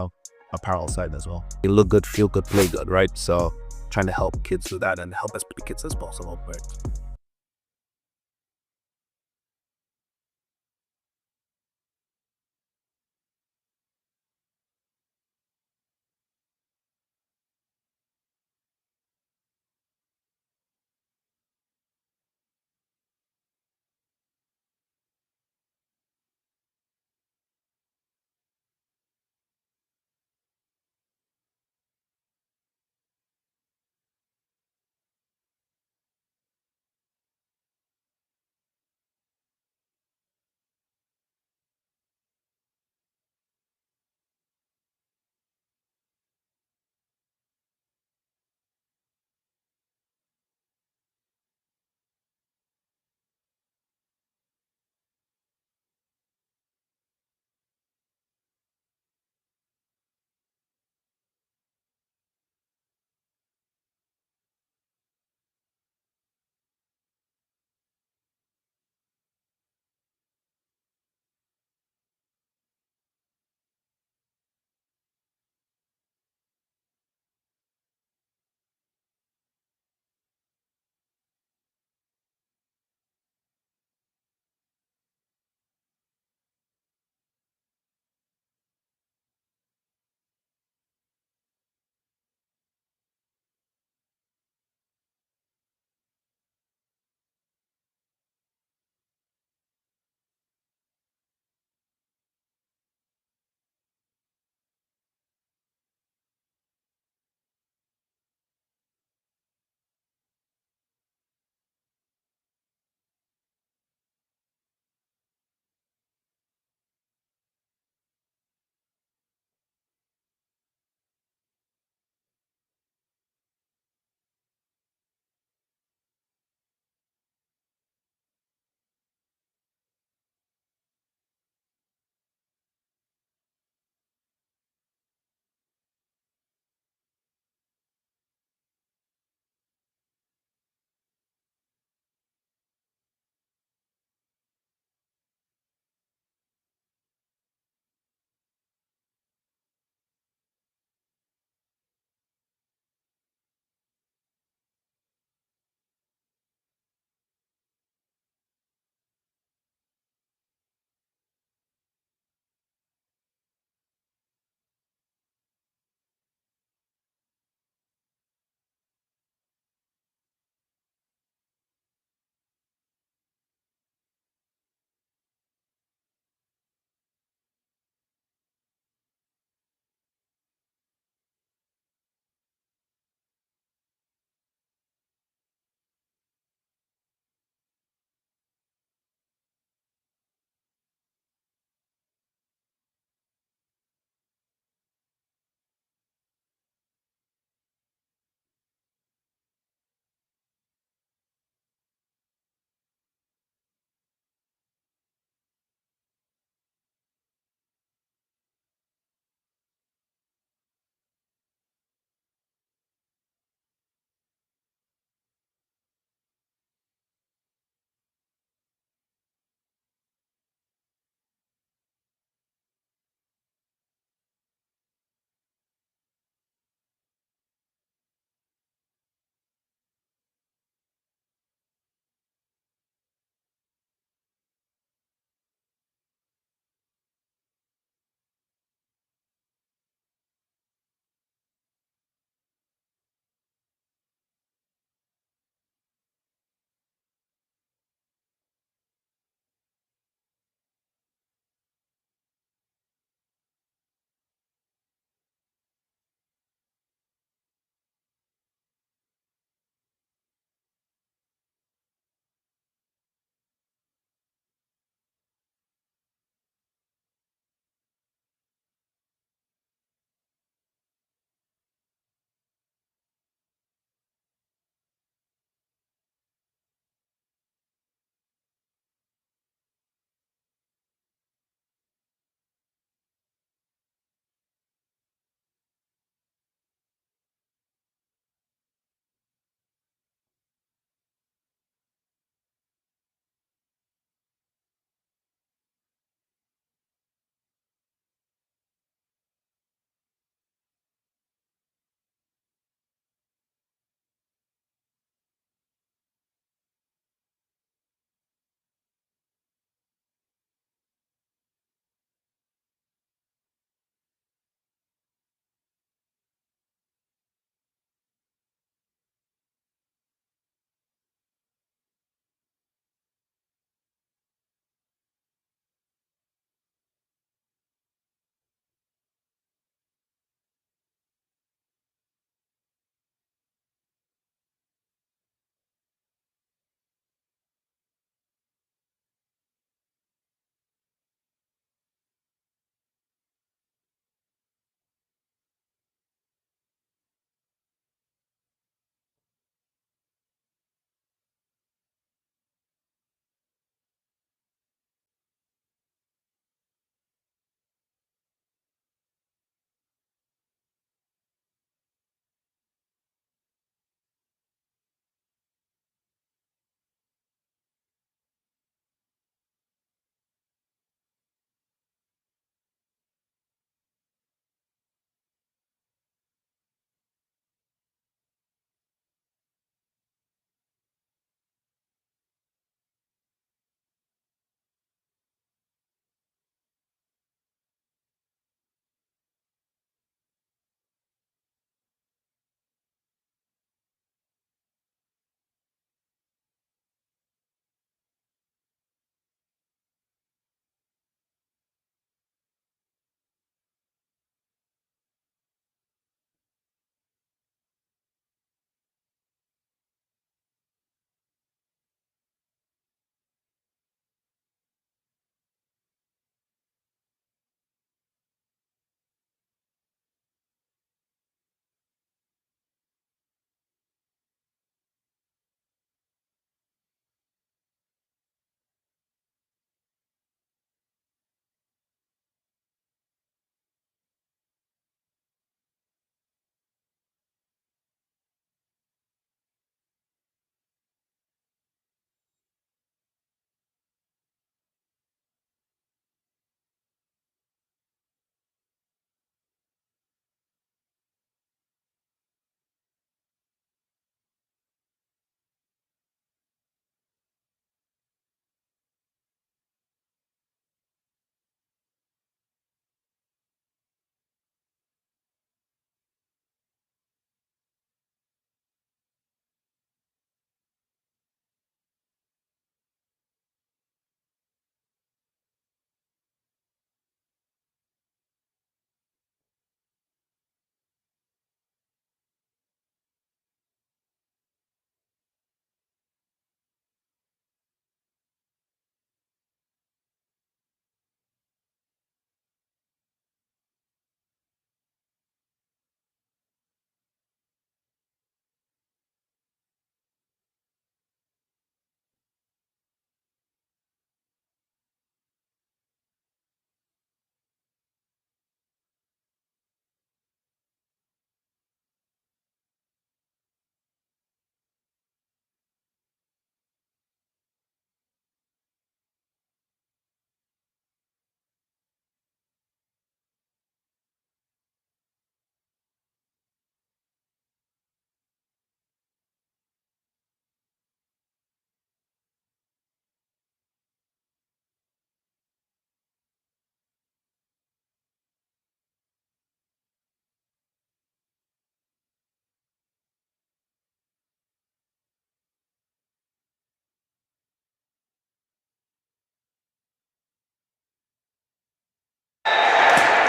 apparel side as well. You look good, feel good, play good, right? So trying to help kids do that and help as many kids as possible. Right?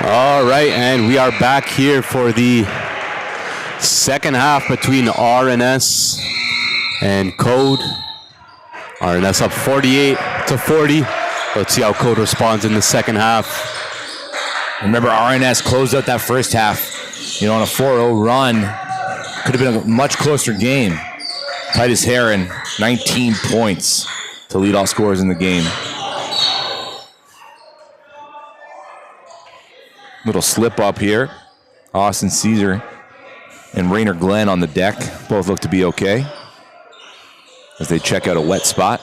All right, and we are back here for the second half between RNS and C.O.D.E. RNS up 48-40. Let's see how C.O.D.E. responds in the second half. Remember, RNS closed out that first half, on a 4-0 run. Could have been a much closer game. Titus Heron, 19 points to lead all scorers in the game. Little slip up here. Austin Caesar and Rainer Glenn on the deck. Both look to be okay as they check out a wet spot.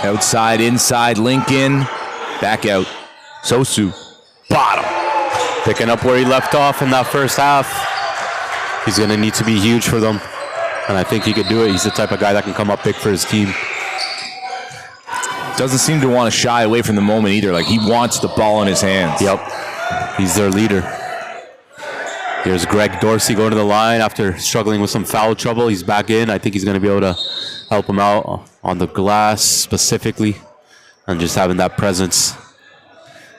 Outside, inside, Lincoln. Back out. Sosu. Bottom. Picking up where he left off in that first half. He's going to need to be huge for them. And I think he could do it. He's the type of guy that can come up big for his team. Doesn't seem to want to shy away from the moment either. Like, he wants the ball in his hands. Yep. He's their leader. Here's Greg Dorsey going to the line after struggling with some foul trouble. He's back in. I think he's going to be able to help him out on the glass specifically and just having that presence.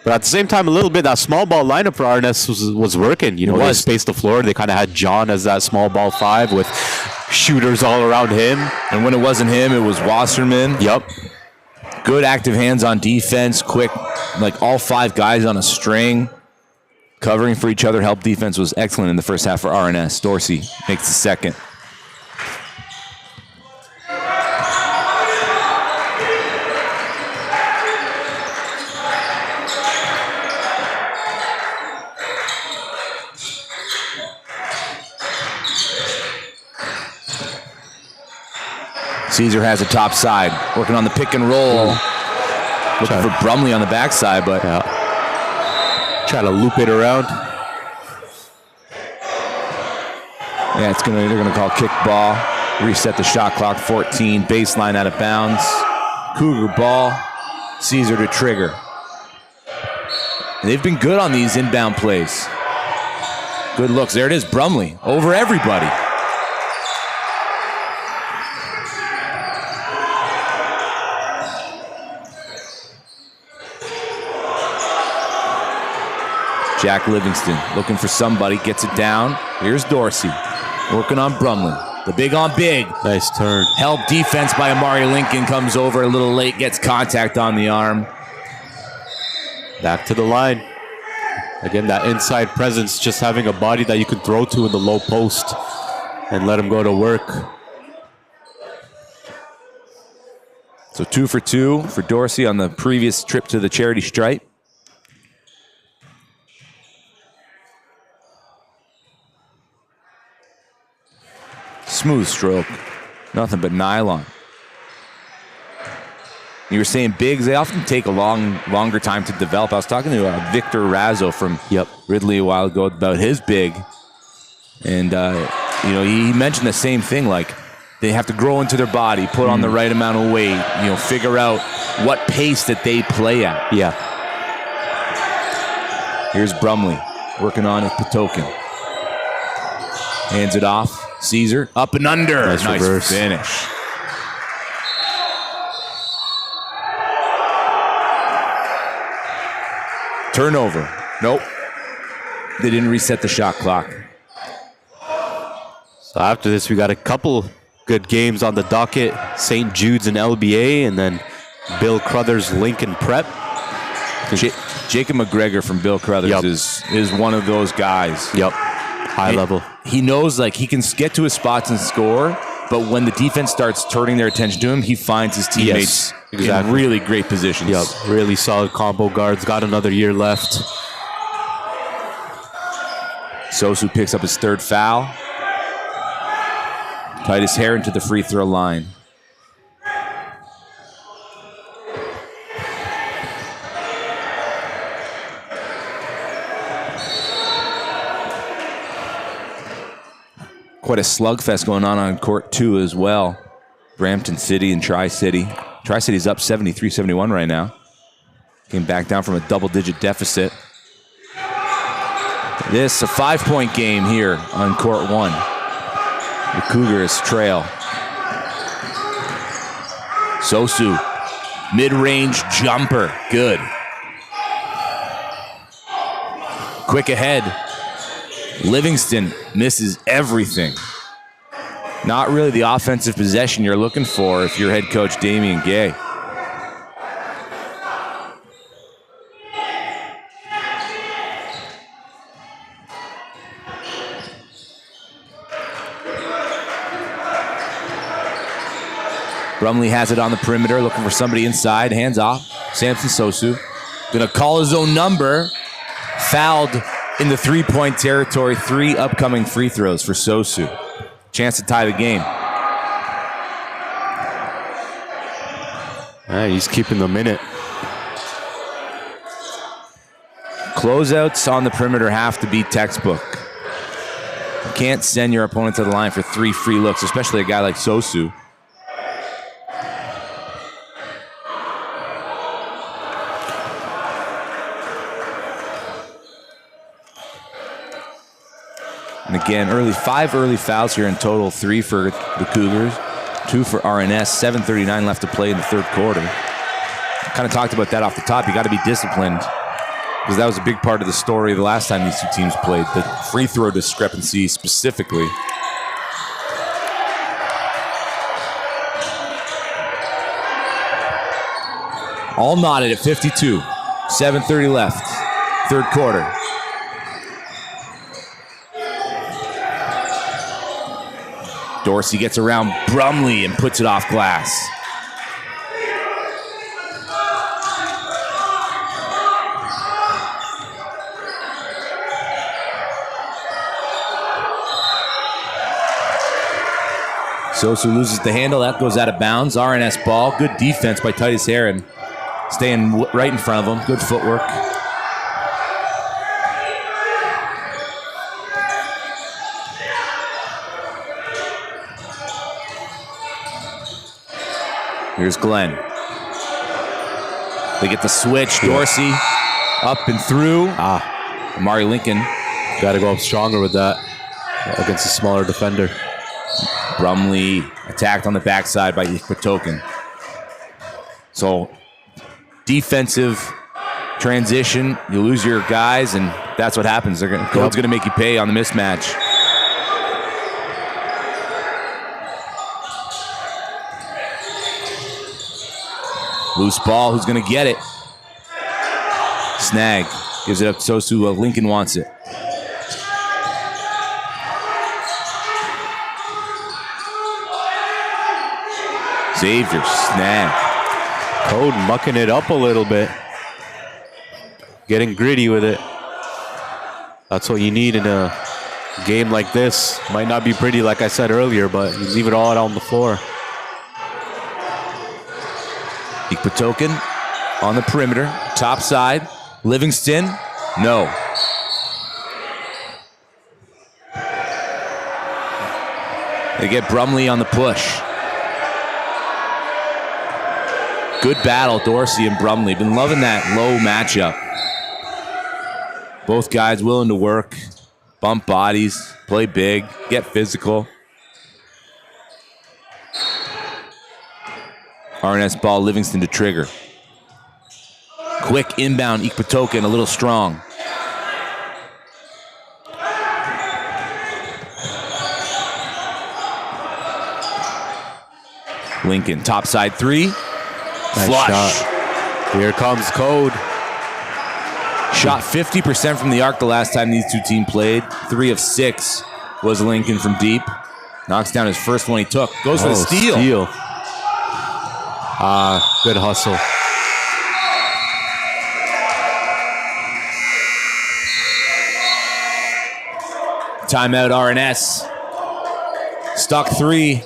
But at the same time, a little bit, that small ball lineup for RNS was working. They spaced the floor. They kind of had John as that small ball 5 with shooters all around him. And when it wasn't him, it was Wasserman. Yep. Good active hands on defense, quick, like all 5 guys on a string. Covering for each other, help defense was excellent in the first half for RNS. Dorsey makes the second. Caesar has a top side, working on the pick and roll. Looking for Brumley on the backside, but try to loop it around. Yeah, they're gonna call kick ball. Reset the shot clock. 14, baseline out of bounds. Cougar ball. Caesar to trigger. And they've been good on these inbound plays. Good looks. There it is, Brumley over everybody. Jack Livingston looking for somebody, gets it down. Here's Dorsey working on Brumley. The big on big. Nice turn. Help defense by Amari Lincoln comes over a little late, gets contact on the arm. Back to the line. Again, that inside presence, just having a body that you can throw to in the low post and let him go to work. So 2 for 2 for Dorsey on the previous trip to the charity stripe. Smooth stroke. Nothing but nylon. You were saying bigs, they often take a longer time to develop. I was talking to Victor Razzo from Ridley a while ago about his big. And, he mentioned the same thing, like they have to grow into their body, put on the right amount of weight, figure out what pace that they play at. Yeah. Here's Brumley working on it, Patokin. Hands it off. Caesar up and under. Nice reverse. Finish. Turnover. Nope. They didn't reset the shot clock. So after this, we got a couple good games on the docket. St. Jude's and LBA, and then Bill Crothers Lincoln Prep. Jacob McGregor from Bill Crothers is one of those guys. Yep. High level. He knows he can get to his spots and score, but when the defense starts turning their attention to him, he finds his teammates in really great positions. Yep. Really solid combo guards. Got another year left. Sosu picks up his 3rd foul. Titus Heron to the free throw line. Quite a slugfest going on court 2 as well. Brampton City and Tri-City. Tri-City's up 73-71 right now. Came back down from a double-digit deficit. This a 5-point game here on court 1. The Cougars trail. Sosu, mid-range jumper, good. Quick ahead. Livingston misses everything. Not really the offensive possession you're looking for if you're head coach Damian Gay. Brumley has it on the perimeter, looking for somebody inside. Hands off. Samson Sosu. Gonna call his own number. Fouled in the 3-point territory. 3 upcoming free throws for Sosu. Chance to tie the game. He's keeping the minute. Closeouts on the perimeter have to be textbook. You can't send your opponent to the line for 3 free looks, especially a guy like Sosu. And again, 5 early fouls here in total. 3 for the Cougars, 2 for RNS. 7:39 left to play in the third quarter. Kind of talked about that off the top. You got to be disciplined because that was a big part of the story the last time these two teams played. The free throw discrepancy specifically. All knotted at 52. 7:30 left. Third quarter. Dorsey gets around Brumley and puts it off glass. Sosu loses the handle. That goes out of bounds. RNS ball. Good defense by Titus Heron. Staying right in front of him. Good footwork. Here's Glenn. They get the switch. Dorsey up and through. Amari Lincoln. Got to go up stronger with that against a smaller defender. Brumley attacked on the backside by Patokin. So defensive transition. You lose your guys, and that's what happens. Code's going to make you pay on the mismatch. Loose ball. Who's going to get it? Snag. Gives it up to Sosu. Lincoln wants it. Xavier snag. C.O.D.E mucking it up a little bit. Getting gritty with it. That's what you need in a game like this. Might not be pretty, like I said earlier, but you leave it all out on the floor. Patokin on the perimeter. Top side. Livingston. No. They get Brumley on the push. Good battle, Dorsey and Brumley. Been loving that low matchup. Both guys willing to work, bump bodies, play big, get physical. RNS ball, Livingston to trigger. Quick inbound, Ikpatokin, a little strong. Lincoln, top side 3. Nice Flush. Shot. Here comes C.O.D.E. Shot 50% from the arc the last time these two teams played. 3 of 6 was Lincoln from deep. Knocks down his first one he took. Goes for the steal. Good hustle. Timeout RNS. Stuck 3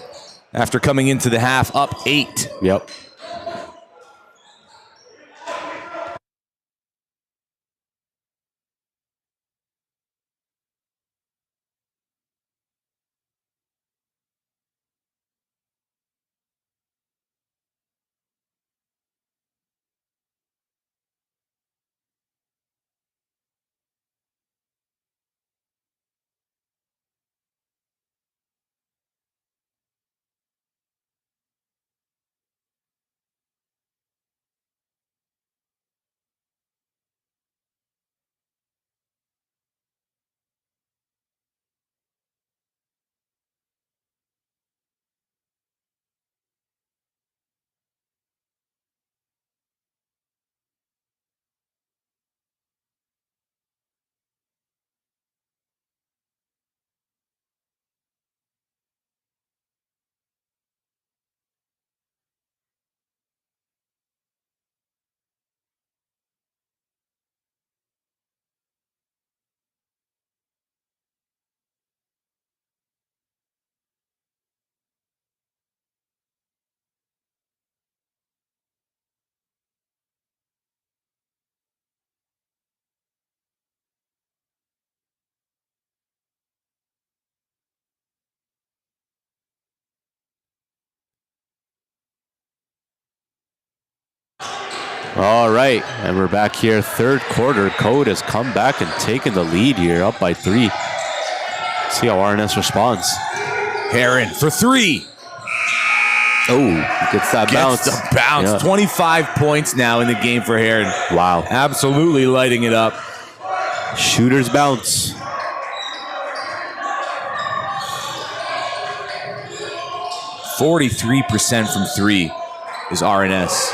after coming into the half, up 8. Yep. All right, and we're back here. Third quarter. C.O.D.E has come back and taken the lead here, up by 3. See how RNS responds. Heron for 3. Oh, gets that bounce. Gets the bounce. Yeah. 25 points now in the game for Heron. Wow. Absolutely lighting it up. Shooter's bounce. %43 from 3 is RNS.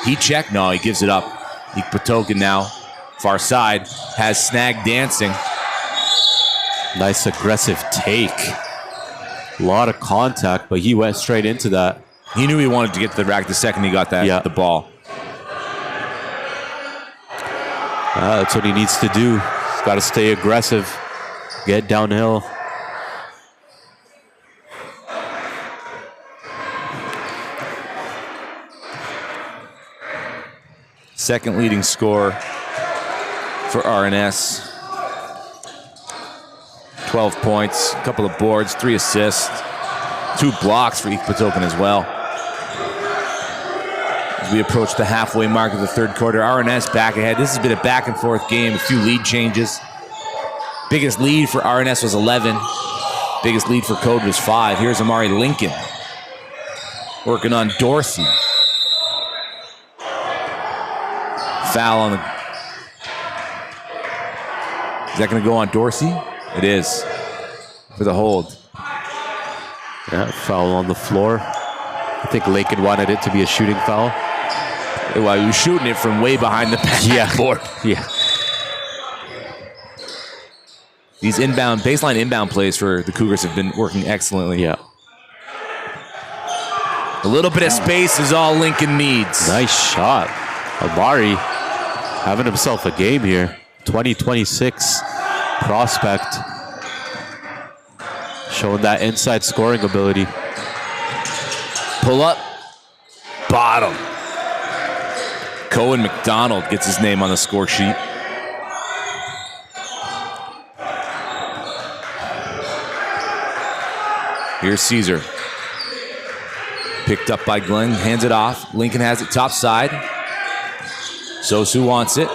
Heat check? No, he gives it up. Ikpatoken now, far side, has Snag dancing. Nice aggressive take. A lot of contact, but he went straight into that. He knew he wanted to get to the rack the second he got that the ball. That's what he needs to do. He's got to stay aggressive, get downhill. Second leading scorer for RNS. 12 points, a couple of boards, 3 assists, 2 blocks for Ikpatoken as well. As we approach the halfway mark of the third quarter, RNS back ahead. This has been a back and forth game, a few lead changes. Biggest lead for RNS was 11. Biggest lead for C.O.D.E was 5. Here's Amari Lincoln working on Dorsey. Foul on the... Is that going to go on Dorsey? It is. For the hold. Yeah, foul on the floor. I think Lincoln wanted it to be a shooting foul. Well, he was shooting it from way behind the backboard. Yeah. These baseline inbound plays for the Cougars have been working excellently. Yeah. A little bit of space is all Lincoln needs. Nice shot. Amari having himself a game here. 2026 prospect. Showing that inside scoring ability. Pull up. Bottom. Cohen McDonald gets his name on the score sheet. Here's Caesar. Picked up by Glenn, hands it off. Lincoln has it top side. Sosu wants it.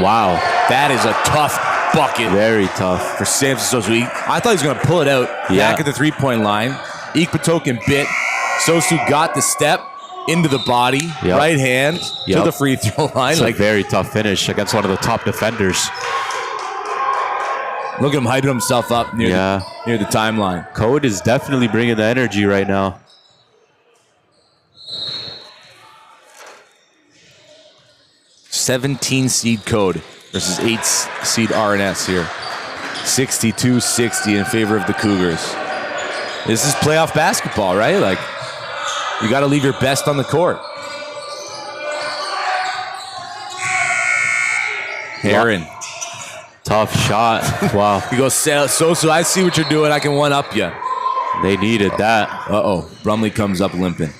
Wow. That is a tough bucket. Very tough. For Samson Sosu. I thought he was going to pull it out back at the three-point line. Ikpatoken bit. Sosu got the step into the body. Right hand to the free throw line. It's a very tough finish against one of the top defenders. Look at him hyping himself up near the timeline. C.O.D.E is definitely bringing the energy right now. $17 seed C.O.D.E versus 8 seed RNS here. 62-60 in favor of the Cougars. This is playoff basketball, right? Like, you got to leave your best on the court. Heron. Tough shot. Wow. He goes, Sosu, I see what you're doing. I can one-up you. They needed that. Uh-oh. Brumley comes up limping.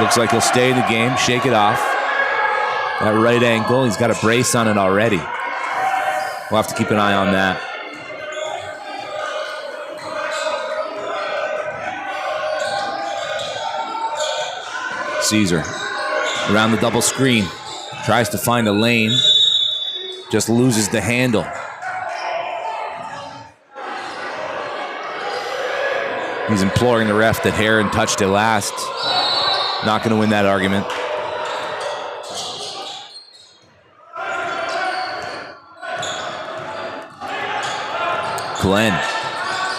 Looks like he'll stay in the game, shake it off. That right ankle, he's got a brace on it already. We'll have to keep an eye on that. Caesar around the double screen. Tries to find a lane. Just loses the handle. He's imploring the ref that Heron touched it last. Not going to win that argument. Glenn,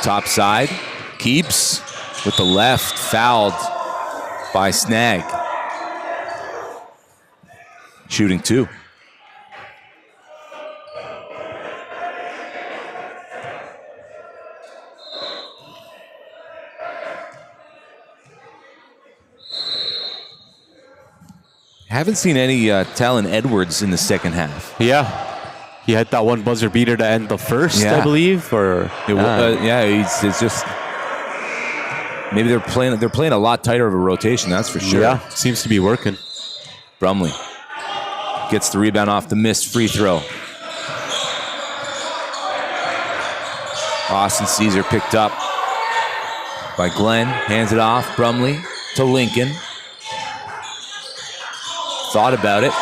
top side, keeps with the left, fouled by Snag. Shooting 2. Haven't seen any Talon Edwards in the second half. Yeah. He had that one buzzer beater to end the first, I believe. Or it's just maybe they're playing a lot tighter of a rotation. That's for sure. Yeah, seems to be working. Brumley gets the rebound off the missed free throw. Austin Caesar picked up by Glenn. Hands it off. Brumley to Lincoln. Thought about it.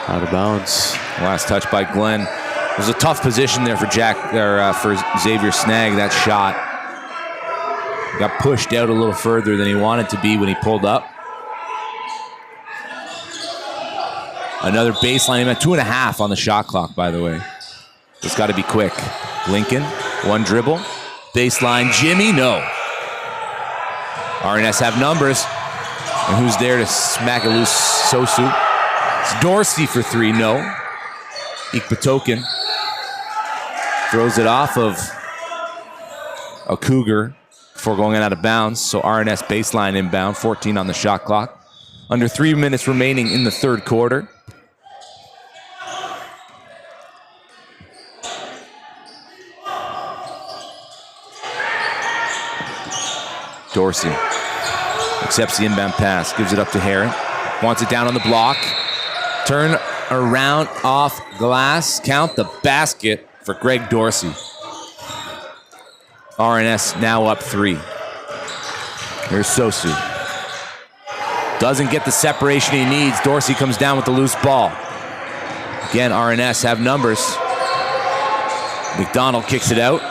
Out of bounds. Last touch by Glenn. It was a tough position there for Xavier Snag, that shot. Got pushed out a little further than he wanted to be when he pulled up. Another baseline. He at 2.5 on the shot clock, by the way. It's got to be quick. Lincoln, one dribble. Baseline, Jimmy, no. RNS have numbers. And who's there to smack it loose? Sosu. It's Dorsey for 3, no. Ikpatokin throws it off of a Cougar before going out of bounds. So RNS baseline inbound, 14 on the shot clock. Under 3 minutes remaining in the third quarter. Dorsey accepts the inbound pass, gives it up to Heron. Wants it down on the block. Turn around off glass. Count the basket for Greg Dorsey. RNS now up 3. Here's Sosu. Doesn't get the separation he needs. Dorsey comes down with the loose ball. Again, RNS have numbers. McDonald kicks it out.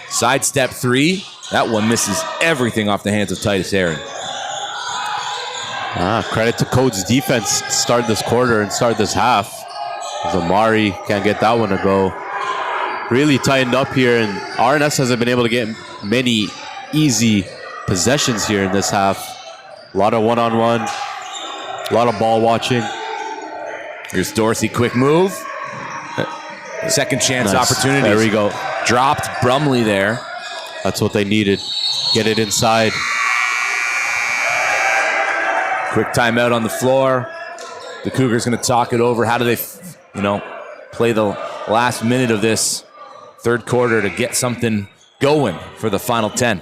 Sidestep 3. That one misses everything off the hands of Titus Aaron. Credit to C.O.D.E's defense. Start this quarter and start this half. As Amari can't get that one to go. Really tightened up here, and RNS hasn't been able to get many easy possessions here in this half. A lot of one-on-one, a lot of ball watching. Here's Dorsey, quick move. Second chance opportunity. There we go. Dropped Brumley there. That's what they needed. Get it inside. Quick timeout on the floor. The Cougars going to talk it over. How do they, play the last minute of this third quarter to get something going for the final 10?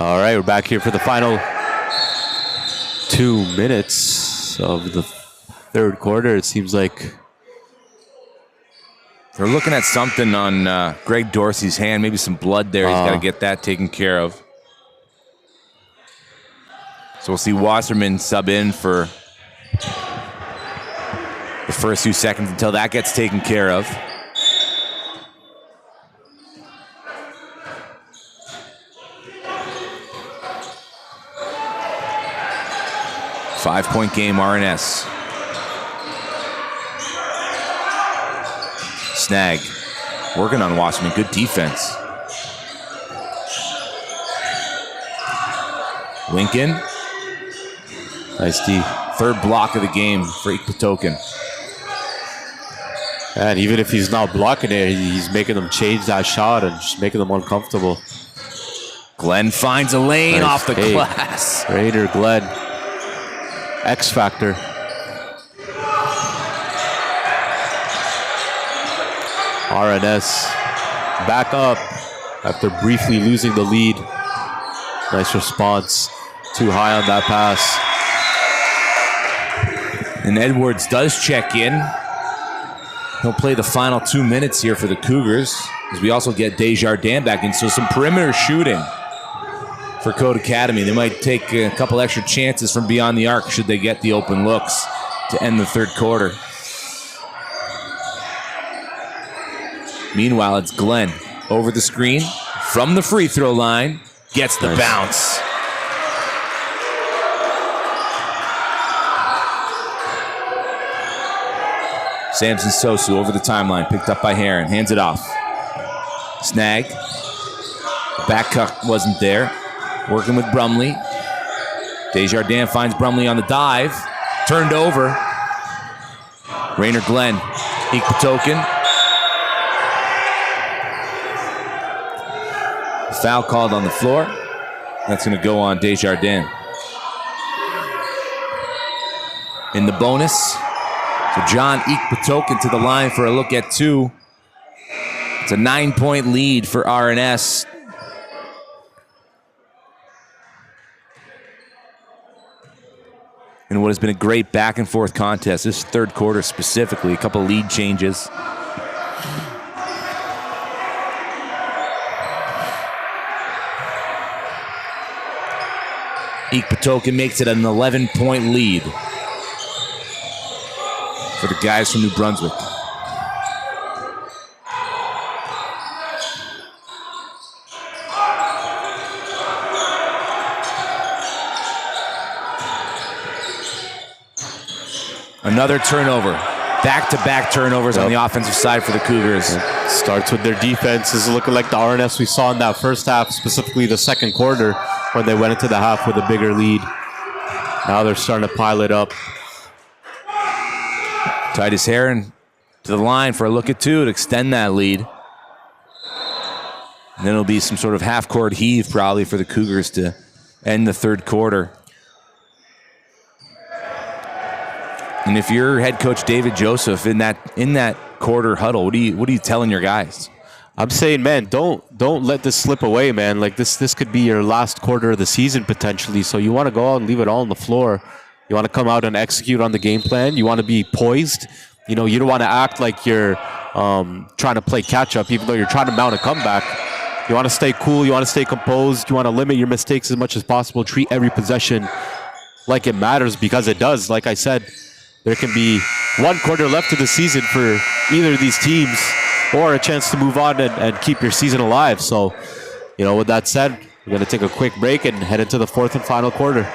All right, we're back here for the final 2 minutes of the third quarter. It seems like they're looking at something on Greg Dorsey's hand, maybe some blood there. He's got to get that taken care of. So we'll see Wasserman sub in for the first few seconds until that gets taken care of. Five-point game, RNS. Snag working on Wasserman. Good defense. Lincoln. Nice D. Third block of the game for Ikpatokin. And even if he's not blocking it, he's making them change that shot and just making them uncomfortable. Glenn finds a lane off the glass. Raider Glenn. X Factor. RNS back up after briefly losing the lead. Nice response. Too high on that pass. And Edwards does check in. He'll play the final 2 minutes here for the Cougars, as we also get Desjardins back in. So some perimeter shooting for C.O.D.E Academy. They might take a couple extra chances from beyond the arc should they get the open looks to end the third quarter. Meanwhile, it's Glenn over the screen from the free throw line. Gets the bounce. Samson Sosu over the timeline, picked up by Heron, hands it off. Snag. Back cut wasn't there. Working with Brumley. Desjardins finds Brumley on the dive. Turned over. Rainer Glenn. Ikpatoken. Foul called on the floor. That's going to go on Desjardins. In the bonus. So John Ikpatoken to the line for a look at two. It's a 9-point lead for RNS. And what has been a great back and forth contest, this third quarter specifically, a couple lead changes. Ikpatoken makes it an 11-point lead for the guys from New Brunswick. Another turnover. Back-to-back turnovers on the offensive side for the Cougars. It starts with their defense. This is looking like the RNS we saw in that first half, specifically the second quarter, when they went into the half with a bigger lead. Now they're starting to pile it up. Titus Heron to the line for a look at two to extend that lead. And then it'll be some sort of half-court heave probably for the Cougars to end the third quarter. And if you're head coach David Joseph in that quarter huddle, what are you telling your guys? I'm saying, man, don't let this slip away, man. Like this could be your last quarter of the season potentially. So you want to go out and leave it all on the floor. You want to come out and execute on the game plan. You want to be poised. You know, you don't want to act like you're trying to play catch up, even though you're trying to mount a comeback. You want to stay cool. You want to stay composed. You want to limit your mistakes as much as possible. Treat every possession like it matters, because it does. Like I said, there can be one quarter left of the season for either of these teams, or a chance to move on and keep your season alive. So, you know, with that said, we're going to take a quick break and head into the fourth and final quarter.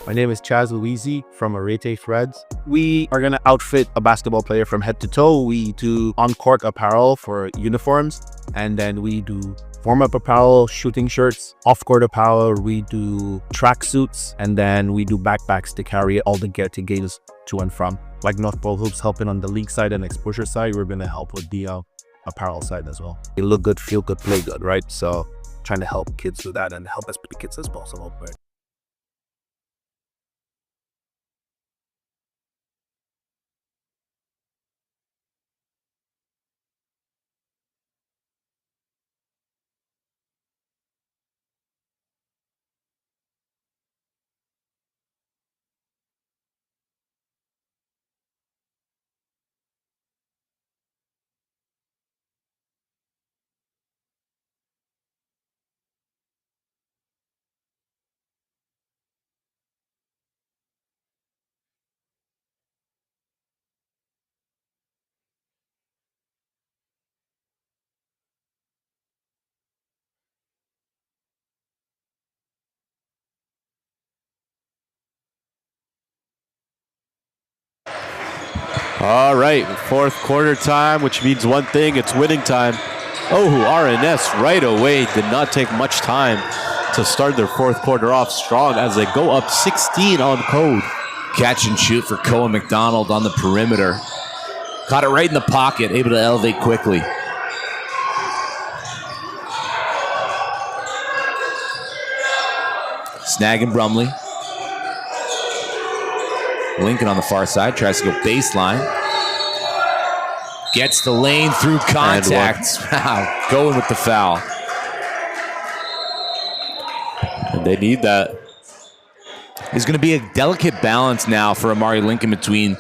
My name is Chaz Louisi from Rothesay Threads. We are going to outfit a basketball player from head to toe. We do on-court apparel for uniforms, and then we do warm-up apparel, shooting shirts, off-court apparel. We do track suits, and then we do backpacks to carry all the gear to games to and from. Like North Pole Hoops helping on the league side and exposure side, we're going to help with the apparel side as well. You look good, feel good, play good, right? So trying to help kids do that and help as many kids as possible. Right? All right, fourth quarter time, which means one thing, it's winning time. Oh, RNS right away did not take much time to start their fourth quarter off strong as they go up 16 on C.O.D.E. Catch and shoot for Cohen McDonald on the perimeter. Caught it right in the pocket, able to elevate quickly. Snag and Brumley. Lincoln on the far side, tries to go baseline. Gets the lane through contact. Wow, going with the foul. And they need that. There's going to be a delicate balance now for Amari Lincoln between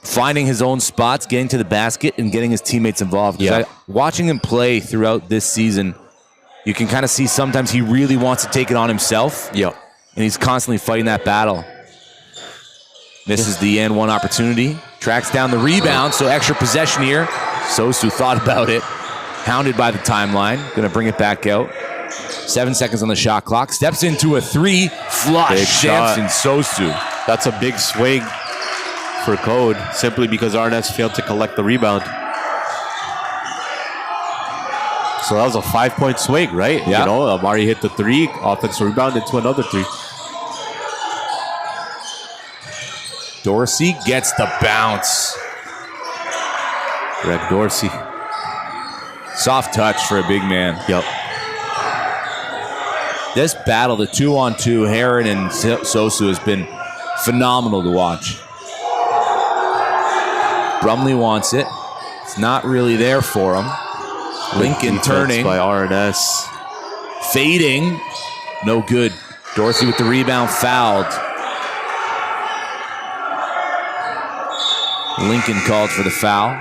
finding his own spots, getting to the basket, and getting his teammates involved. Yeah. Watching him play throughout this season, you can kind of see sometimes he really wants to take it on himself. Yep. And he's constantly fighting that battle. Misses the N1 opportunity. Tracks down the rebound, so extra possession here. Sosu thought about it. Hounded by the timeline. Going to bring it back out. 7 seconds on the shot clock. Steps into a three. Flush. Big shot. Samson Sosu. That's a big swing for C.O.D.E. simply because RNS failed to collect the rebound. So that was a 5-point swing, right? Yeah. You know, Amari hit the three, offensive rebound into another three. Dorsey gets the bounce. Greg Dorsey. Soft touch for a big man. Yep. This battle, the 2-on-2, Heron and Sosu, has been phenomenal to watch. Brumley wants it. It's not really there for him. Lincoln turning. By RNS. Fading. No good. Dorsey with the rebound, fouled. Lincoln called for the foul.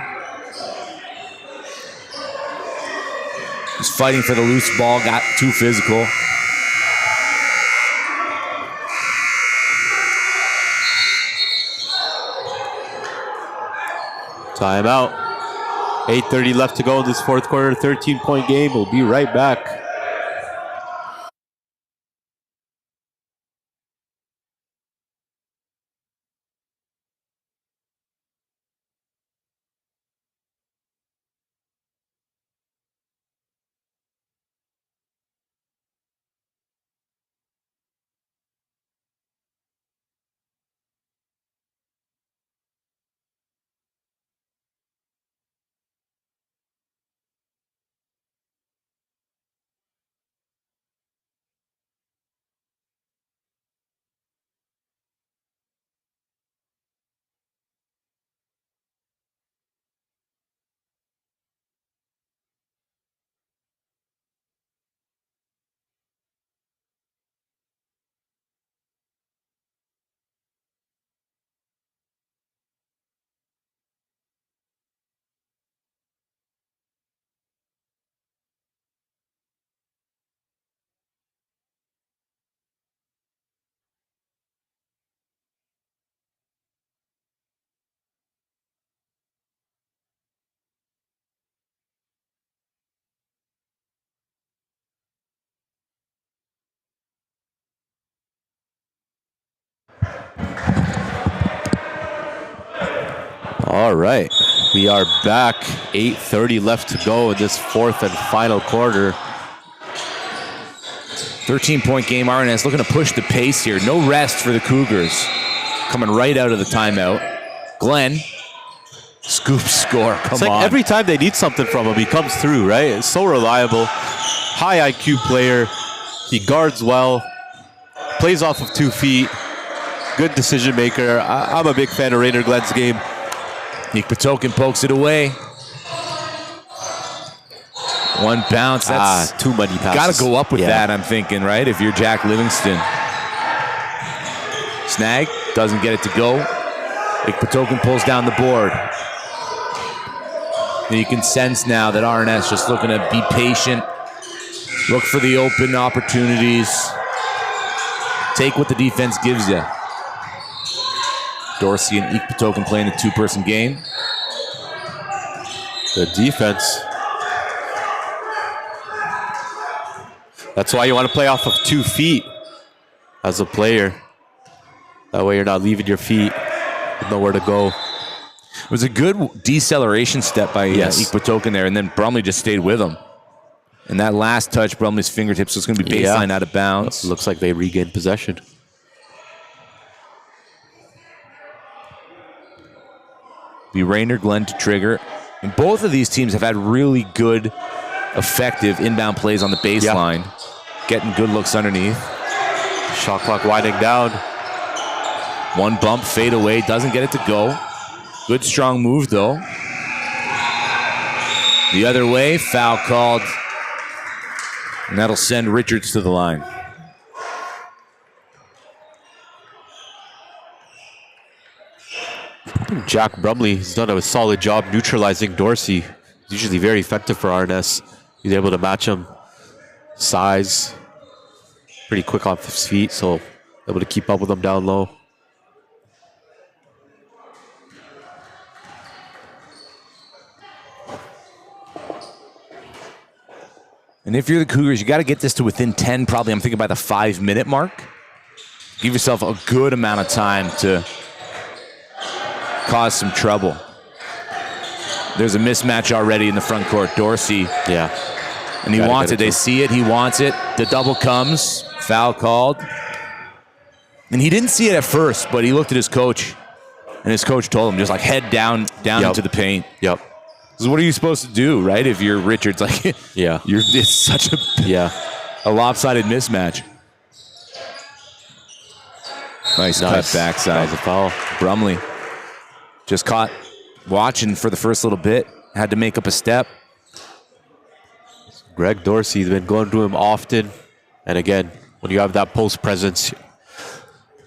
He's fighting for the loose ball, got too physical. Timeout. 8:30 left to go in this fourth quarter, 13-point game. We'll be right back. All right, we are back. 8:30 left to go in this fourth and final quarter. 13-point game. RNS looking to push the pace here. No rest for the Cougars. Coming right out of the timeout. Glenn, scoop score. Come on. Every time they need something from him, he comes through, right? It's so reliable. High IQ player. He guards well. Plays off of 2 feet. Good decision maker. I'm a big fan of Rainer Glenn's game. Nick Patokin pokes it away. One bounce. That's too many passes. Got to go up with that, I'm thinking, right? If you're Jack Livingston. Snag doesn't get it to go. Nick Patokin pulls down the board. And you can sense now that RNS just looking to be patient. Look for the open opportunities. Take what the defense gives you. Dorsey and Ikpatokin playing a 2-person game. The defense. That's why you want to play off of 2 feet as a player. That way you're not leaving your feet with nowhere to go. It was a good deceleration step by Ikpatoken there, and then Brumley just stayed with him. And that last touch, Brumley's fingertips, was going to be baseline out of bounds. Looks like they regained possession. Be Rainer Glenn to trigger. And both of these teams have had really good, effective inbound plays on the baseline. Getting good looks underneath. Shot clock winding down. One bump, fade away, doesn't get it to go. Good strong move though. The other way, foul called. And that'll send Richards to the line. Jack Brumley has done a solid job neutralizing Dorsey. He's usually very effective for RNS. He's able to match him size. Pretty quick off his feet, so able to keep up with him down low. And if you're the Cougars, you got to get this to within 10, probably. I'm thinking by the 5-minute mark. Give yourself a good amount of time to cause some trouble. There's a mismatch already in the front court. Dorsey. Yeah. And he wants it. They see it. He wants it. The double comes. Foul called. And he didn't see it at first, but he looked at his coach. And his coach told him, just like head down into the paint. Yep. Because what are you supposed to do, right? If you're Richards, like, it's such a lopsided mismatch. Nice cut backside. That was a foul. Brumley just caught watching for the first little bit. Had to make up a step. Greg Dorsey's been going to him often. And again, when you have that post presence,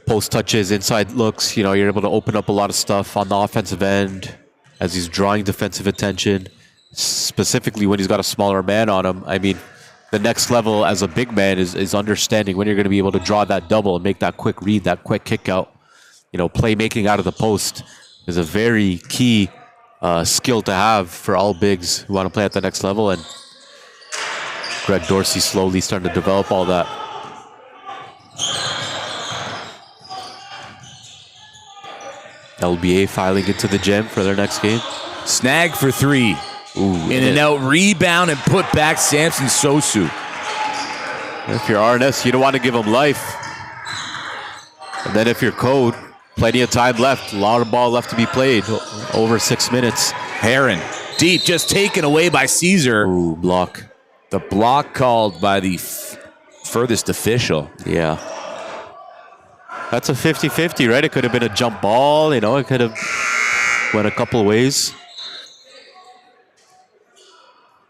post touches, inside looks, you're able to open up a lot of stuff on the offensive end as he's drawing defensive attention, specifically when he's got a smaller man on him. I mean, the next level as a big man is understanding when you're going to be able to draw that double and make that quick read, that quick kick out. Playmaking out of the post is a very key skill to have for all bigs who want to play at the next level. And Greg Dorsey slowly starting to develop all that. LBA filing into the gym for their next game. Snag for three. Ooh, in and out, rebound, and put back Samson Sosu. If you're RNS, you don't want to give him life. And then if you're C.O.D.E, plenty of time left. A lot of ball left to be played. Over 6 minutes. Heron, deep, just taken away by Caesar. Ooh, block. The block called by the furthest official. Yeah. That's a 50-50, right? It could have been a jump ball. It could have went a couple of ways.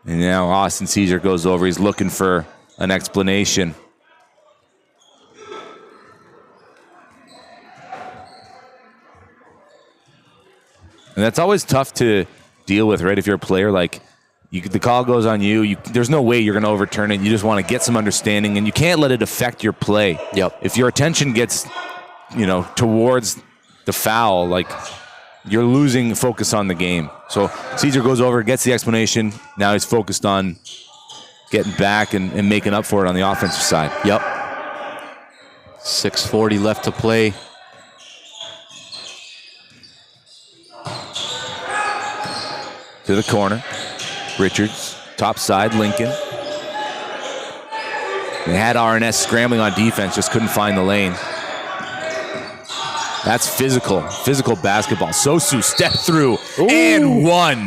And now Austin Caesar goes over. He's looking for an explanation. And that's always tough to deal with, right? If you're a player, the call goes on you. There's no way you're going to overturn it. You just want to get some understanding, and you can't let it affect your play. Yep. If your attention gets, towards the foul, you're losing focus on the game. So Caesar goes over, gets the explanation. Now he's focused on getting back and making up for it on the offensive side. Yep. 6:40 left to play. To the corner. Richards, top side, Lincoln. They had RNS scrambling on defense, just couldn't find the lane. That's physical basketball. Sosu stepped through and one.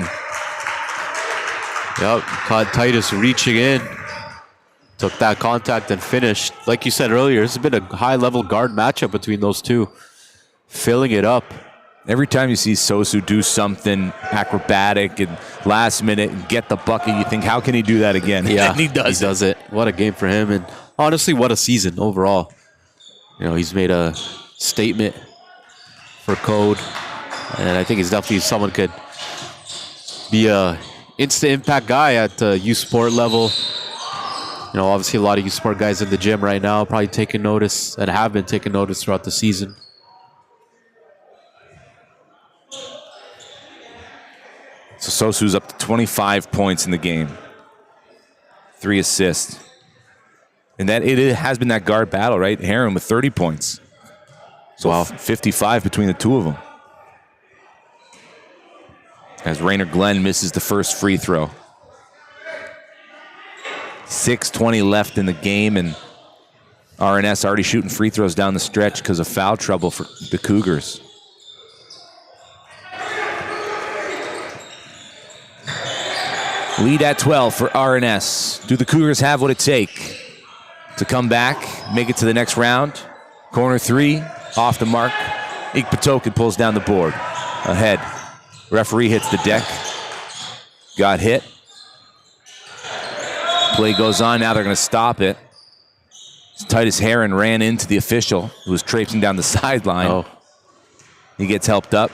Yep, caught Titus reaching in. Took that contact and finished. Like you said earlier, this has been a high-level guard matchup between those two. Filling it up. Every time you see Sosu do something acrobatic and last minute and get the bucket, you think, how can he do that again? Yeah, and he does it. What a game for him. And honestly, what a season overall. He's made a statement for C.O.D.E. And I think he's definitely someone could be a instant impact guy at the U Sport level. Obviously a lot of U Sport guys in the gym right now probably taking notice and have been taking notice throughout the season. So Sosu's up to 25 points in the game. 3 assists. And it has been that guard battle, right? Heron with 30 points. So 55 between the two of them. as Rainer Glenn misses the first free throw. 6:20 left in the game, and RNS already shooting free throws down the stretch because of foul trouble for the Cougars. Lead at 12 for RNS. Do the Cougars have what it takes to come back, make it to the next round? Corner three, off the mark. Ikpatokin pulls down the board. Ahead. Referee hits the deck. Got hit. Play goes on. Now they're going to stop it. Titus Heron ran into the official who was traipsing down the sideline. Oh. He gets helped up.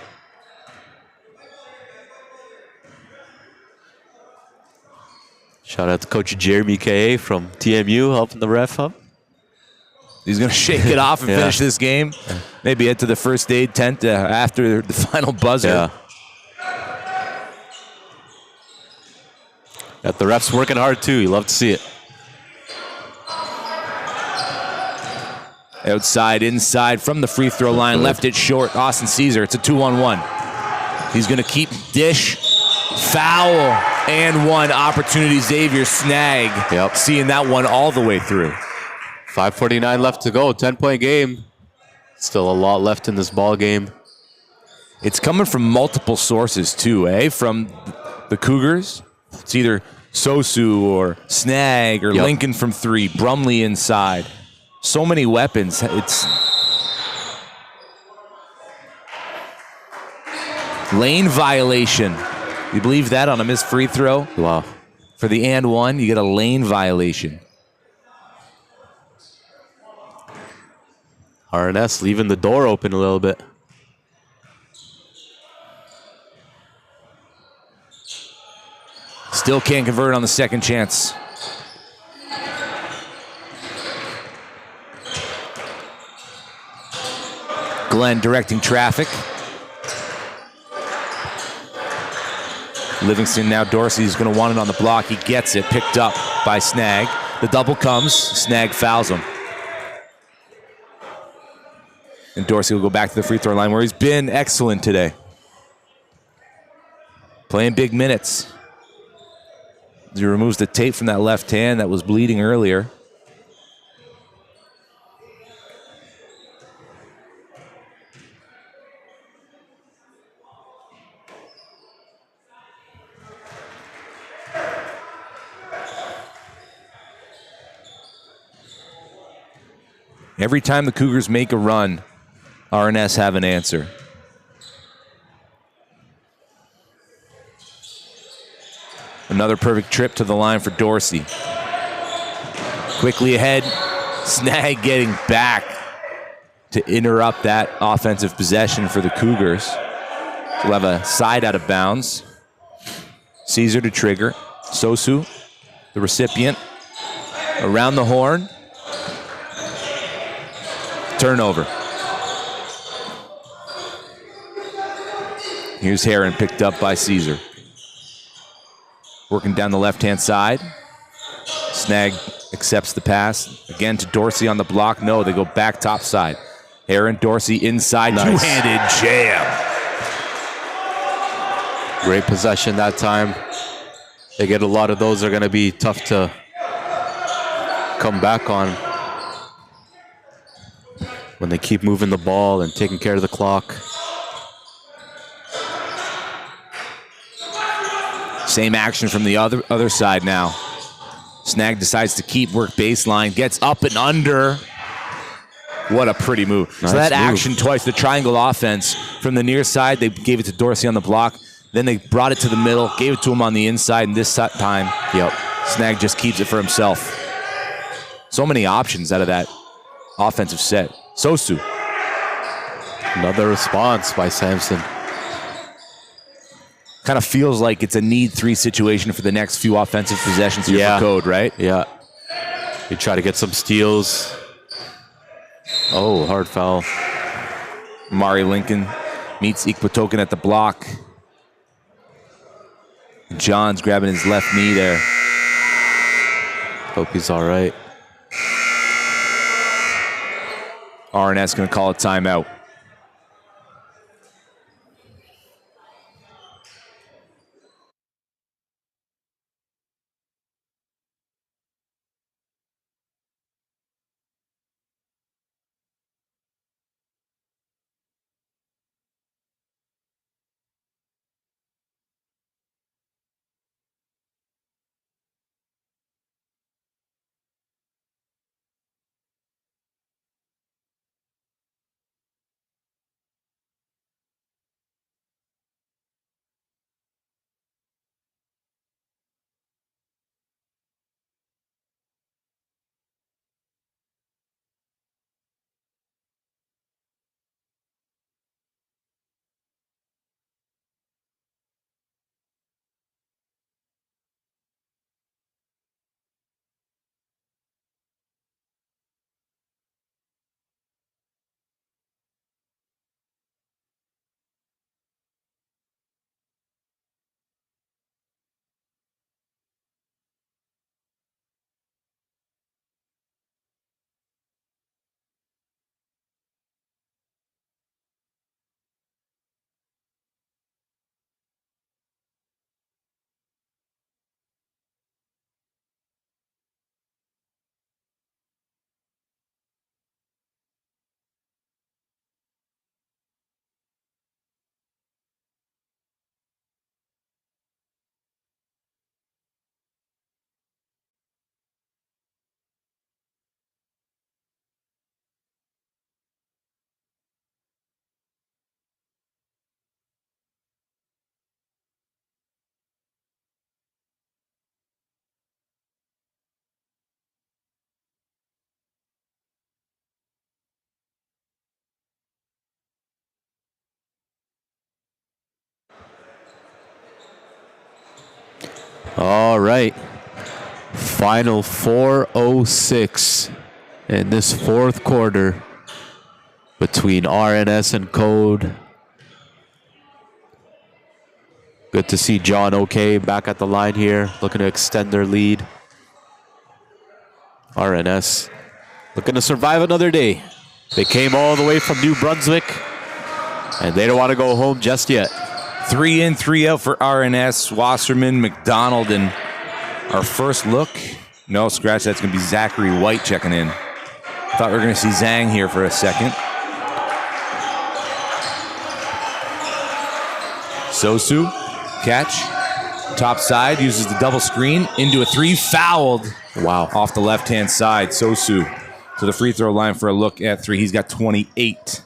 Shout out to Coach Jeremy K.A. from TMU helping the ref up. He's going to shake it off and finish this game. Maybe head to the first aid tent after the final buzzer. Yeah. Got the refs working hard too. You love to see it. Outside, inside, from the free throw line, left it short. Austin Caesar, it's a 2-on-1. He's going to keep dish, foul, and one opportunity. Xavier Snag. Yep. Seeing that one all the way through. 5:49 left to go. 10-point game. Still a lot left in this ball game. It's coming from multiple sources too, eh? From the Cougars. It's either Sosu or Snag or Lincoln from three. Brumley inside. So many weapons. It's lane violation. You believe that on a missed free throw? Wow. For the and one, you get a lane violation. RNS leaving the door open a little bit. Still can't convert on the second chance. Glenn directing traffic. Livingston now Dorsey's going to want it on the block. He gets it, picked up by Snag. The double comes, Snag fouls him. And Dorsey will go back to the free throw line where he's been excellent today. Playing big minutes. He removes the tape from that left hand that was bleeding earlier. Every time the Cougars make a run, RNS have an answer. Another perfect trip to the line for Dorsey. Quickly ahead, Snag getting back to interrupt that offensive possession for the Cougars. We'll have a side out of bounds. Caesar to trigger. Sosu, the recipient, around the horn. Turnover. Here's Heron, picked up by Caesar. Working down the left-hand side. Snag accepts the pass. Again to Dorsey on the block. No, they go back top side. Heron, Dorsey inside. Nice. Two-handed jam. Great possession that time. They get a lot of those. They're going to be tough to come back on when they keep moving the ball and taking care of the clock. Same action from the other side now. Snag decides to keep work baseline, gets up and under. What a pretty move. Nice so that move. action twice, the triangle offense from the near side, they gave it to Dorsey on the block. Then they brought it to the middle, gave it to him on the inside, and this time, Snag just keeps it for himself. So many options out of that offensive set. Sosu. Another response by Sampson. Kind of feels like it's a need 3 situation for the next few offensive possessions here for C.O.D.E, right? Yeah. You try to get some steals. Oh, hard foul. Mari Lincoln meets Ikpatokin at the block. John's grabbing his left knee there. Hope he's all right. RNS going to call a timeout. All right. Final 4:06 in this fourth quarter between RNS and C.O.D.E. Good to see John OK back at the line here, looking to extend their lead. RNS looking to survive another day. They came all the way from New Brunswick, and they don't want to go home just yet. 3 in, 3 out for RNS, Wasserman, McDonald, and our first look. No, scratch, that's going to be Zachary White checking in. Thought we were going to see Zhang here for a second. Sosu, catch. Top side, uses the double screen into a 3, fouled. Wow. Off the left-hand side, Sosu to the free throw line for a look at 3. He's got 28.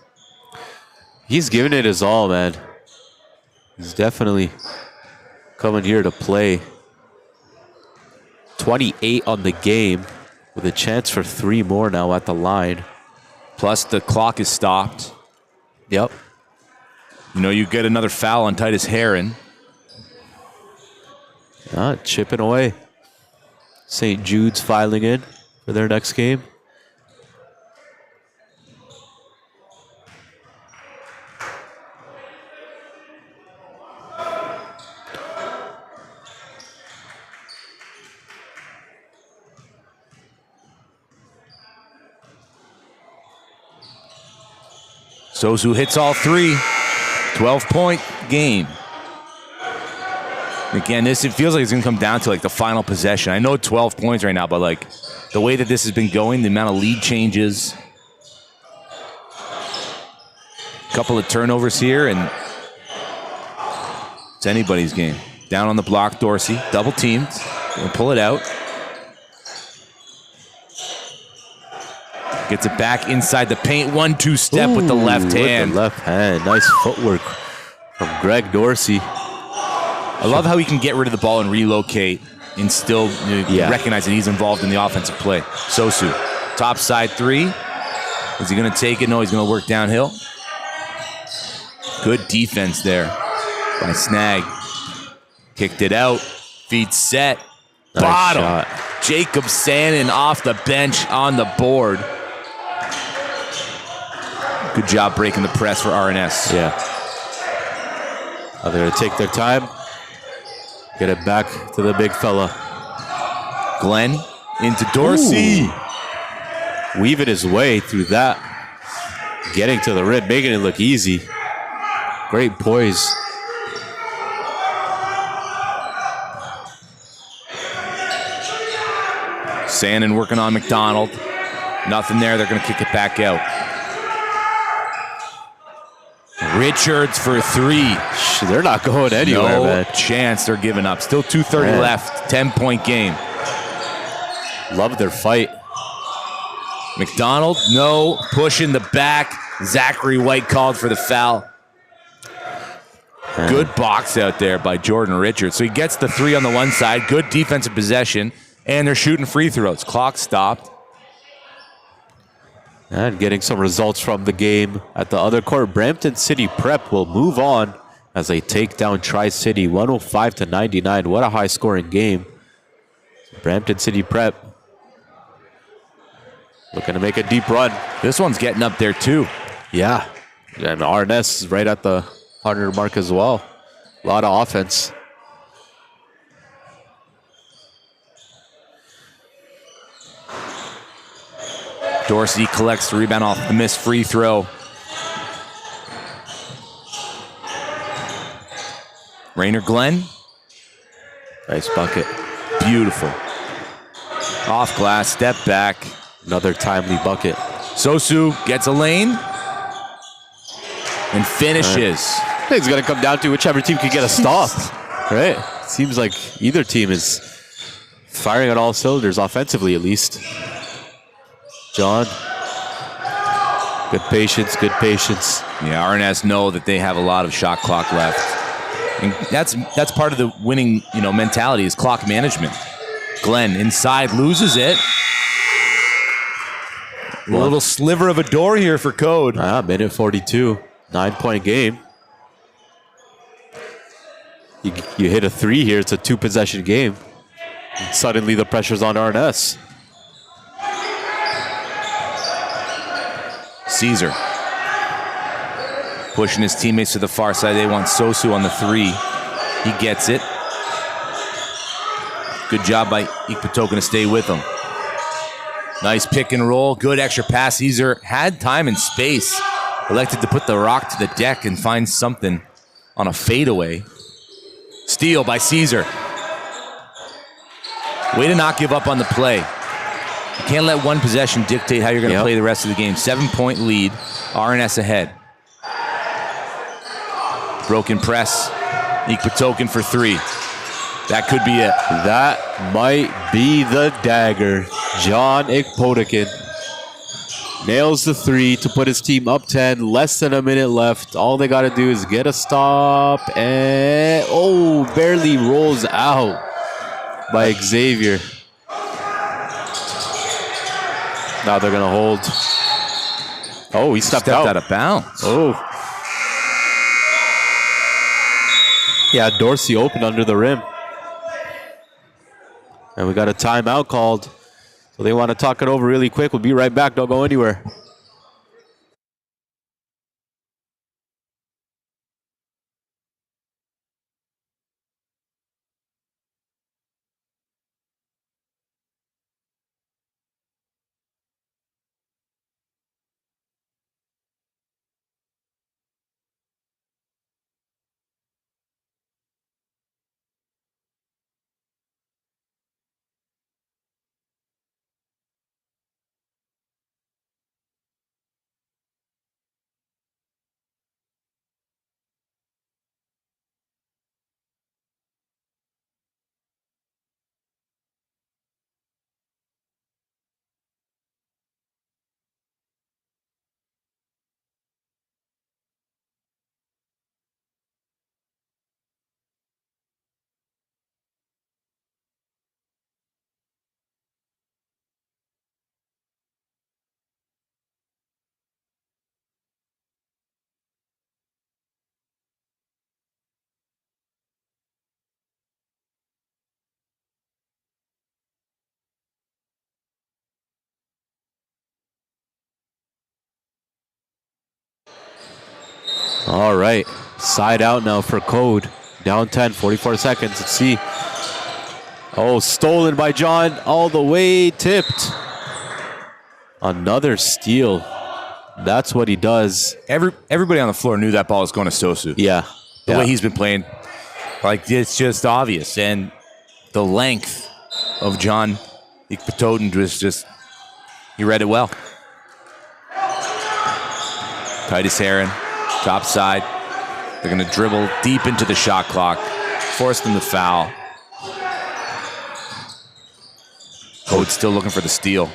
He's giving it his all, man. He's definitely coming here to play. 28 on the game with a chance for 3 more now at the line. Plus the clock is stopped. Yep. You know, you get another foul on Titus Heron. Chipping away. St. Jude's filing in for their next game. Sosu hits all 3. 12-point game. Again, it feels like it's going to come down to like the final possession. I know 12 points right now, but like the way that this has been going, the amount of lead changes. A couple of turnovers here, and it's anybody's game. Down on the block, Dorsey. Double teamed. Gonna pull it out. Gets it back inside the paint. 1-2 step with the left hand. With the left hand. Nice footwork from Greg Dorsey. I love how he can get rid of the ball and relocate and still recognize that he's involved in the offensive play. Sosu, top side 3. Is he going to take it? No, he's going to work downhill. Good defense there by Snag. Kicked it out. Feet set. Nice Bottom. shot. Jacob Sannon off the bench on the board. Good job breaking the press for RNS. Yeah. They're going to take their time. Get it back to the big fella. Glenn into Dorsey. Ooh. Weaving his way through that. Getting to the rim, making it look easy. Great poise. Sannon working on McDonald. Nothing there. They're going to kick it back out. Richards for 3. They're not going anywhere, man. No chance they're giving up. Still 2:30 left. 10-point game. Love their fight. McDonald, no. Push in the back. Zachary White called for the foul. Good box out there by Jordan Richards. So he gets the 3 on the one side. Good defensive possession. And they're shooting free throws. Clock stopped. And getting some results from the game at the other court. Brampton City Prep will move on as they take down Tri-City 105-99. What a high-scoring game. Brampton City Prep looking to make a deep run. This one's getting up there too. Yeah. And RNS is right at the 100 mark as well. A lot of offense. Dorsey collects the rebound off the missed free throw. Rainer Glenn. Nice bucket. Beautiful. Off glass, step back. Another timely bucket. Sosu gets a lane and finishes. I think it's going to come down to whichever team can get a stop, right? Seems like either team is firing on all cylinders, offensively at least. John, good patience, good patience. Yeah, RNS know that they have a lot of shot clock left. And that's part of the winning, mentality is clock management. Glenn inside loses it. A little sliver of a door here for C.O.D.E. Minute 42, 9-point game. You hit a 3 here, it's a 2-possession game. And suddenly the pressure's on RNS. Caesar pushing his teammates to the far side. They want Sosu on the 3. He gets it. Good job by Ikpatoken to stay with him. Nice pick and roll. Good extra pass. Caesar had time and space. Elected to put the rock to the deck and find something on a fadeaway. Steal by Caesar. Way to not give up on the play. You can't let one possession dictate how you're going to play the rest of the game. 7-point lead. RNS ahead. Broken press. Ikpatoken for 3. That could be it. That might be the dagger. John Ikpatoken nails the 3 to put his team up 10. Less than a minute left. All they got to do is get a stop. And, barely rolls out by Xavier. Now they're going to hold. Oh, he stepped out of bounds. Oh. Yeah, Dorsey opened under the rim. And we got a timeout called. So they want to talk it over really quick. We'll be right back. Don't go anywhere. All right. Side out now for C.O.D.E. Down 10, 44 seconds. Let's see. Oh, stolen by John. All the way tipped. Another steal. That's what he does. Everybody on the floor knew that ball was going to Sosu. Yeah. The way he's been playing. Like, it's just obvious. And the length of John Ikpatoken was just, he read it well. Titus Heron, top side. They're going to dribble deep into the shot clock, force them to foul. C.O.D.E. still looking for the steal.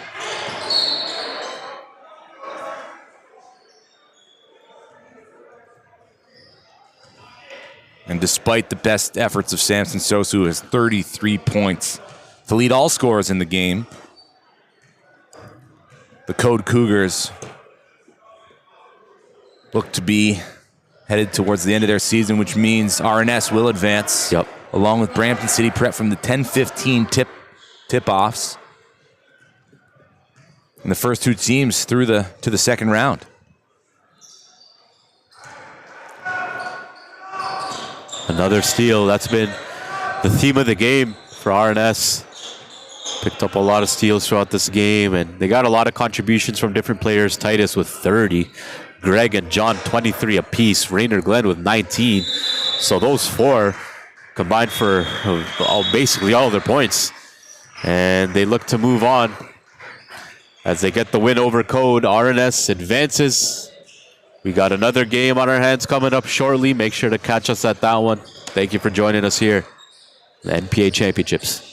And despite the best efforts of Samson Sosu, who has 33 points to lead all scorers in the game, the C.O.D.E. Cougars look to be headed towards the end of their season, which means RNS will advance. Yep. Along with Brampton City Prep from the 10-15 tip-offs. And the first two teams through to the second round. Another steal. That's been the theme of the game for RNS. Picked up a lot of steals throughout this game, and they got a lot of contributions from different players. Titus with 30. Greg and John, 23 apiece. Rainer Glenn with 19. So those four combined for basically all of their points. And they look to move on as they get the win over C.O.D.E. RNS advances. We got another game on our hands coming up shortly. Make sure to catch us at that one. Thank you for joining us here. The NPA Championships.